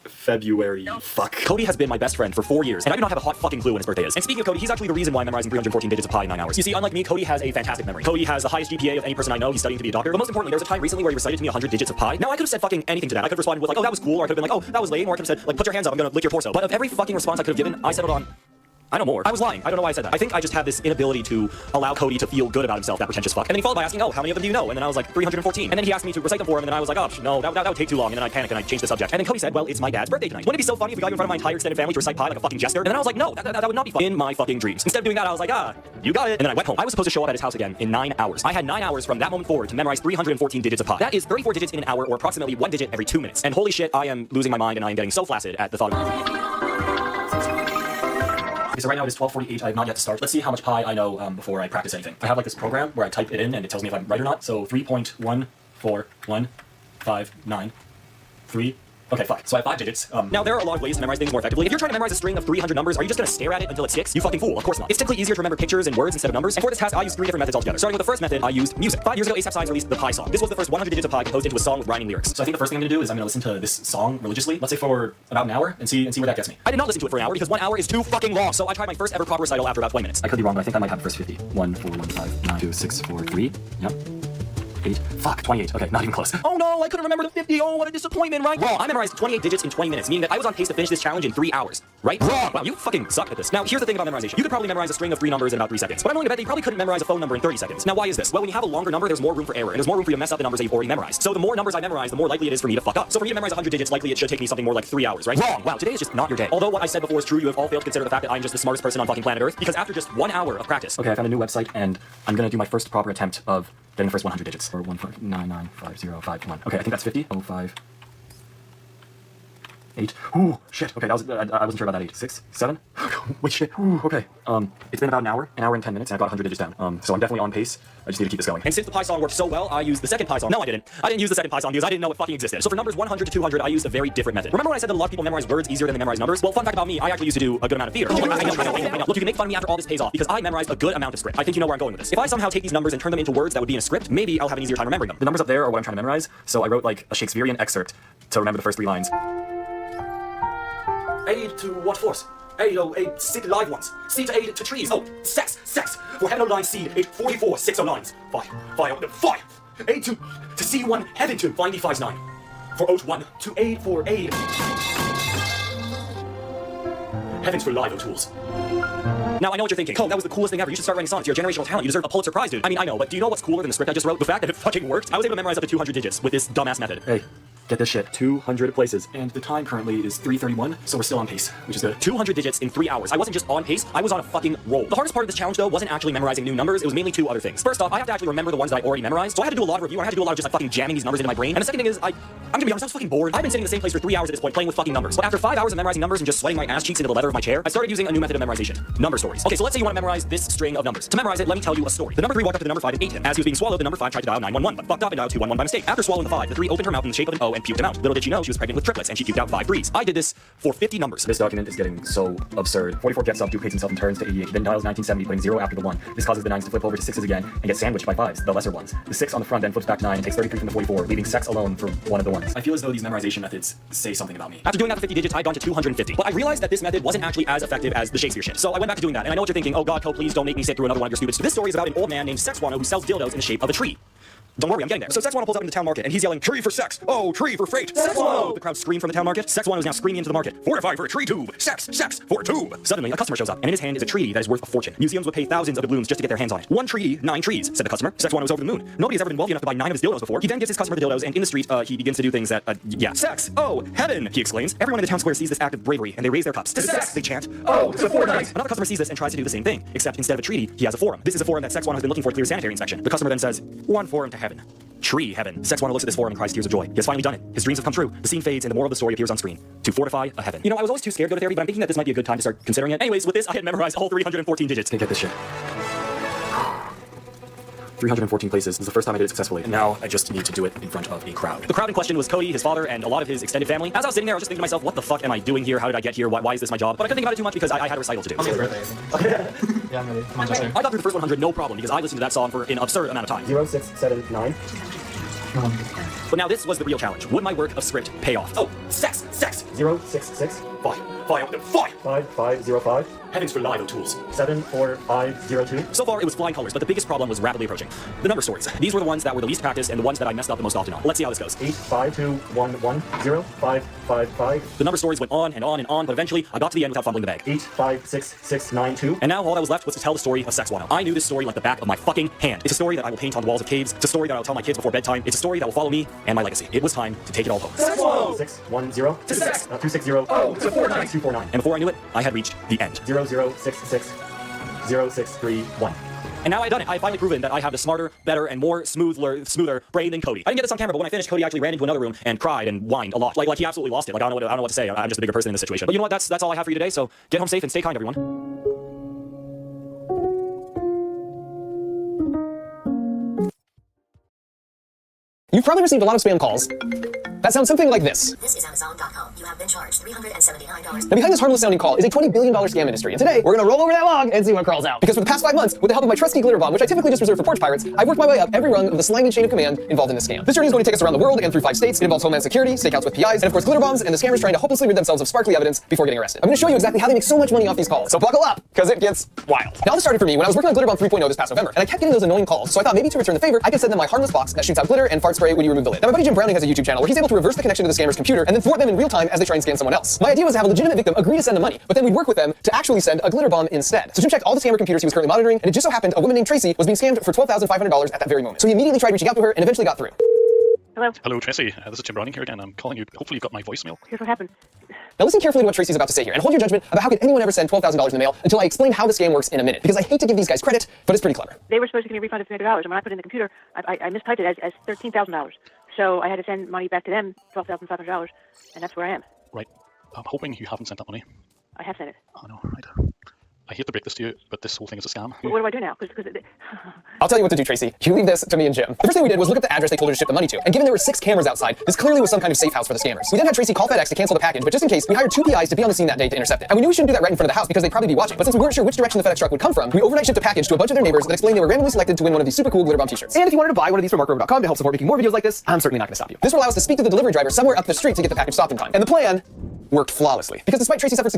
February. No. Fuck. Cody has been my best friend for 4 years, and I do not have a hot fucking clue when his birthday is. And speaking of Cody, he's actually the reason why I'm memorizing 314 digits of pi in 9 hours. You see, unlike me, Cody has a fantastic memory. Cody has the highest GPA of any person I know. He's studying to be a doctor. But most importantly, there was a time recently where he recited to me 100 digits of pi. Now, I could have said fucking anything to that. I could have responded with like, oh, that was cool, or I could have been like, oh, that was lame, or I could have said, like, put your hands up, I'm gonna lick your torso. But of every fucking response I could have given, I settled on, I know more. I was lying. I don't know why I said that. I think I just have this inability to allow Cody to feel good about himself, that pretentious fuck. And then he followed by asking, oh, how many of them do you know? And then I was like, 314. And then he asked me to recite them for him, and then I was like, oh, no, that would take too long. And then I panicked and I changed the subject. And then Cody said, well, it's my dad's birthday tonight. Wouldn't it be so funny if we got you in front of my entire extended family to recite pi like a fucking jester? And then I was like, no, that would not be fun. In my fucking dreams. Instead of doing that, I was like, you got it. And then I went home. I was supposed to show up at his house again in 9 hours. I had 9 hours from that moment forward to memorize 314 digits of pi. That is 34 digits in an hour, or approximately 1 digit every 2 minutes. And holy shit, I am losing my mind, and I am getting so flaccid at the thought of it. Okay, so right now it is 12:48. I have not yet started. Let's see how much pi I know before I practice anything. I have like this program where I type it in and it tells me if I'm right or not. So 3.14159. Okay, fuck. So I have 5 digits. Now, there are a lot of ways to memorize things more effectively. If you're trying to memorize a string of 300 numbers, are you just gonna stare at it until it sticks? You fucking fool. Of course not. It's typically easier to remember pictures and words instead of numbers. And for this task, I used 3 different methods altogether. Starting with the first method, I used music. 5 years ago, A$AP Science released the Pi song. This was the first 100 digits of pi composed into a song with rhyming lyrics. So I think the first thing I'm gonna do is I'm gonna listen to this song religiously. Let's say for about an hour and see where that gets me. I did not listen to it for an hour because 1 hour is too fucking long. So I tried my first ever proper recital after about 20 minutes. I could be wrong, but I think I might have the first 50. 1, 4, 1, 5, 9, 2, 6, 4, 3. Yep. 8. Fuck, 28. Okay, not even close. Oh no, I couldn't remember the 50. Oh, what a disappointment, right? Wrong. I memorized 28 digits in 20 minutes, meaning that I was on pace to finish this challenge in 3 hours. Right? Wrong. Wow, you fucking suck at this. Now, here's the thing about memorization. You could probably memorize a string of 3 numbers in about 3 seconds. But I'm willing to bet that you probably couldn't memorize a phone number in 30 seconds. Now, why is this? Well, when you have a longer number, there's more room for error, and there's more room for you to mess up the numbers that you've already memorized. So the more numbers I memorize, the more likely it is for me to fuck up. So for me to memorize 100 digits, likely it should take me something more like 3 hours, right? Wrong. Wow, today is just not your day. Although what I said before is true, you have all failed to consider the fact that I'm just the smartest person on fucking planet Earth, because after just 1 hour of practice. Okay, I found a new website, and I'm gonna do my first proper attempt of getting the first 100 digits. Or 159950551. Okay, I think that's 50. 05. 8. Ooh, shit. Okay, that was, I wasn't sure about that 8. 6, 7. Wait, shit. Ooh, okay. It's been about an hour and 10 minutes, and I've got 100 digits down. So I'm definitely on pace. I just need to keep this going. And since the Pi song worked so well, I used the second Pi song. No, I didn't. I didn't use the second Pi song because I didn't know it fucking existed. So for numbers 100 to 200, I used a very different method. Remember when I said that a lot of people memorize words easier than they memorize numbers? Well, fun fact about me, I actually used to do a good amount of theater. I know. Look, you can make fun of me after all this pays off because I memorized a good amount of script. I think you know where I'm going with this. If I somehow take these numbers and turn them into words that would be in a script, maybe I'll have an easier time remembering them. The numbers up there are what I'm trying to memorize, so I wrote like a Shakespearean excerpt to remember the first 3 lines. Aid to what force? Aid, oh, aid, seed live ones. Seed to aid to trees. Oh, sex. For heaven 09 seed, aid 44, 609s. Fire. Aid to C1, heaven to, find D5's 9. For oat 1, to aid for aid. Heavens for live O'Tools. Now, I know what you're thinking. Cole, that was the coolest thing ever. You should start writing songs. You're a generational talent. You deserve a Pulitzer Prize, dude. I mean, I know, but do you know what's cooler than the script I just wrote? The fact that it fucking worked. I was able to memorize up to 200 digits with this dumbass method. Hey, get this shit. 200 places. And the time currently is 3:31, so we're still on pace, which is good. 200 digits in 3 hours. I wasn't just on pace, I was on a fucking roll. The hardest part of this challenge, though, wasn't actually memorizing new numbers. It was mainly 2 other things. First off, I have to actually remember the ones that I already memorized. So I had to do a lot of review, and I had to do a lot of just like fucking jamming these numbers into my brain. And the second thing is, I'm gonna be honest, I was fucking bored. I've been sitting in the same place for 3 hours at this point, playing with fucking numbers. But after 5 hours of memorizing numbers and just sweating my ass cheeks into the leather of my chair, I started using a new method of memorization. Number stories. Okay, so let's say you want to memorize this string of numbers. To memorize it, let me tell you a story. The number 3 walked up to the number 5 and ate him. As he was being swallowed, the number 5 tried to dial 911, but fucked up and dialed 211 by mistake. After swallowing the 5, the 3 opened her mouth in the shape of an O and puked him out. Little did she know she was pregnant with triplets, and she puked out 5 3s. I did this for 50 numbers. This document is getting so absurd. 44 gets up, duplicates himself and turns to 88, then dials 1970, putting 0 after the 1. This causes the 9s to flip over to 6s again and get sandwiched by 5s, the lesser ones. The 6 on the front then flips back to 9 and takes 33 from the 44, leaving sex alone for one of the 1s. I feel as though these memorization methods say something about me. After doing that for 50 digits, I'd gone to 250. But I realized that this method wasn't actually as effective as the Shakespeare shit. So I went back to doing that, and I know what you're thinking. Oh god, Cole, please don't make me sit through another one of your stupid. This story is about an old man named Sexwano who sells dildos in the shape of a tree. Don't worry, I'm getting there. So Sexwano pulls up into the town market, and he's yelling, "Tree for sex! Oh, tree for freight! Sexwano!" The crowd screamed from the town market. Sexwano is now screaming into the market. 4 to 5 for a tree tube! Sex! Sex! For a tube! Suddenly, a customer shows up, and in his hand is a treaty that is worth a fortune. Museums would pay thousands of doubloons just to get their hands on it. 1 treaty, 9 trees, said the customer. Sexwano was over the moon. Nobody's ever been wealthy enough to buy 9 of his dildos before. He then gives his customer the dildos, and in the street, he begins to do things that, yeah. Sex! Oh, heaven! He exclaims. Everyone in the town square sees this act of bravery, and they raise their cups. To sex! They chant. Oh, it's a fortnight! Another customer sees this and tries to do the same thing, except instead of a treaty, he has a forum. This is a forum that Sexwano has been looking for to clear sanitary inspection. The customer then says, 1 forum to heaven. Tree heaven. Sexwano looks at this forum and cries tears of joy. He has finally done it. His dreams have come true. The scene fades and the moral of the story appears on screen. To fortify a heaven. You know, I was always too scared to go to therapy, but I'm thinking that this might be a good time to start considering it. Anyways, with this, I had memorized all 314 digits. Can't get this shit. 314 places. This is the first time I did it successfully. And now I just need to do it in front of a crowd. The crowd in question was Cody, his father, and a lot of his extended family. As I was sitting there, I was just thinking to myself, what the fuck am I doing here? How did I get here? Why is this my job? But I couldn't think about it too much because I had a recital to do. Okay, Yeah, I'm ready. Come on, Justin. I got through the first 100 no problem because I listened to that song for an absurd amount of time. 0, 6, 7, 9. But now this was the real challenge. Would my work of script pay off? Oh, sex! Sex! 0, 6, 6. 5. 5, 5, 0, 5. Heavens for live tools. 7, 4, 5, 0, 2. So far, it was flying colors, but the biggest problem was rapidly approaching. The number stories. These were the ones that were the least practiced and the ones that I messed up the most often on. Let's see how this goes. 8, 5, 2, 1, 1, 0, 5, 5, 5. The number stories went on and on and on, but eventually, I got to the end without fumbling the bag. 8, 5, 6, 6, 9, 2. And now all that was left was to tell the story of Sexwano. I knew this story like the back of my fucking hand. It's a story that I will paint on the walls of caves. It's a story that I will tell my kids before bedtime. It's a story that will follow me and my legacy. It was time to take it all home. Sexwano! 6, 1, 0. To sex! 2, 6, 0. Oh, it's a fortnight! 2, 4, 9. And before I knew it, I had reached the end. 0, 0, 6, 6. 0, 6, 3, 1. And now I had done it. I had finally proven that I have the smarter, better, and more smoother brain than Cody. I didn't get this on camera, but when I finished, Cody actually ran into another room and cried and whined a lot. Like he absolutely lost it. Like I don't know what to say. I'm just a bigger person in this situation. But you know what? That's all I have for you today. So get home safe and stay kind, everyone. You've probably received a lot of spam calls that sound something like this. This is Amazon.com. You have been charged $379. Now behind this harmless sounding call is a $20 billion scam industry, and today we're gonna roll over that log and see what crawls out. Because for the past 5 months, with the help of my trusty glitter bomb, which I typically just reserve for porch pirates, I've worked my way up every rung of the slimy chain of command involved in this scam. This journey is going to take us around the world and through 5 states. It involves Homeland Security, stakeouts with PIs, and of course glitter bombs, and the scammers trying to hopelessly rid themselves of sparkly evidence before getting arrested. I'm gonna show you exactly how they make so much money off these calls. So buckle up, because it gets wild. Now this started for me when I was working on Glitter Bomb 3.0 this past November, and I kept getting those annoying calls, so I thought maybe to return the favor, I could send them my harmless box that shoots out glitter and fart spray when you remove the lid. Now my buddy Jim Browning has a YouTube channel where he's able to reverse the connection to the scammer's computer and then thwart them in real time as they try and scan someone else. My idea was to have a legitimate victim agree to send the money, but then we'd work with them to actually send a glitter bomb instead. So Jim checked all the scammer computers he was currently monitoring, and it just so happened a woman named Tracy was being scammed for $12,500 at that very moment. So he immediately tried reaching out to her and eventually got through. Hello. Hello, Tracy. This is Jim Browning here again. I'm calling you. Hopefully you've got my voicemail. Here's what happened. Now listen carefully to what Tracy's about to say here, and hold your judgment about how could anyone ever send $12,000 in the mail until I explain how the scam works in a minute, because I hate to give these guys credit, but it's pretty clever. They were supposed to give me a refund of $300, and when I put it in the computer, I mistyped it as $13,000. So I had to send money back to them, $12,500, and that's where I am. Right. I'm hoping you haven't sent that money. I have sent it. Oh no, right. I hate to break this to you, but this whole thing is a scam. What do I do now? I'll tell you what to do, Tracy. You leave this to me and Jim. The first thing we did was look at the address they told her to ship the money to, and given there were 6 cameras outside, this clearly was some kind of safe house for the scammers. We then had Tracy call FedEx to cancel the package, but just in case, we hired 2 PIs to be on the scene that day to intercept it. And we knew we shouldn't do that right in front of the house because they'd probably be watching, but since we weren't sure which direction the FedEx truck would come from, we overnight shipped a package to a bunch of their neighbors that explained they were randomly selected to win one of these super cool Glitter Bomb t-shirts. And if you wanted to buy one of these from markrover.com to help support making more videos like this, I'm certainly not going to stop you. This will allow us to speak to the delivery driver somewhere up the street to get the package stopped in time. And the plan worked flawlessly, because despite Tracy's efforts to get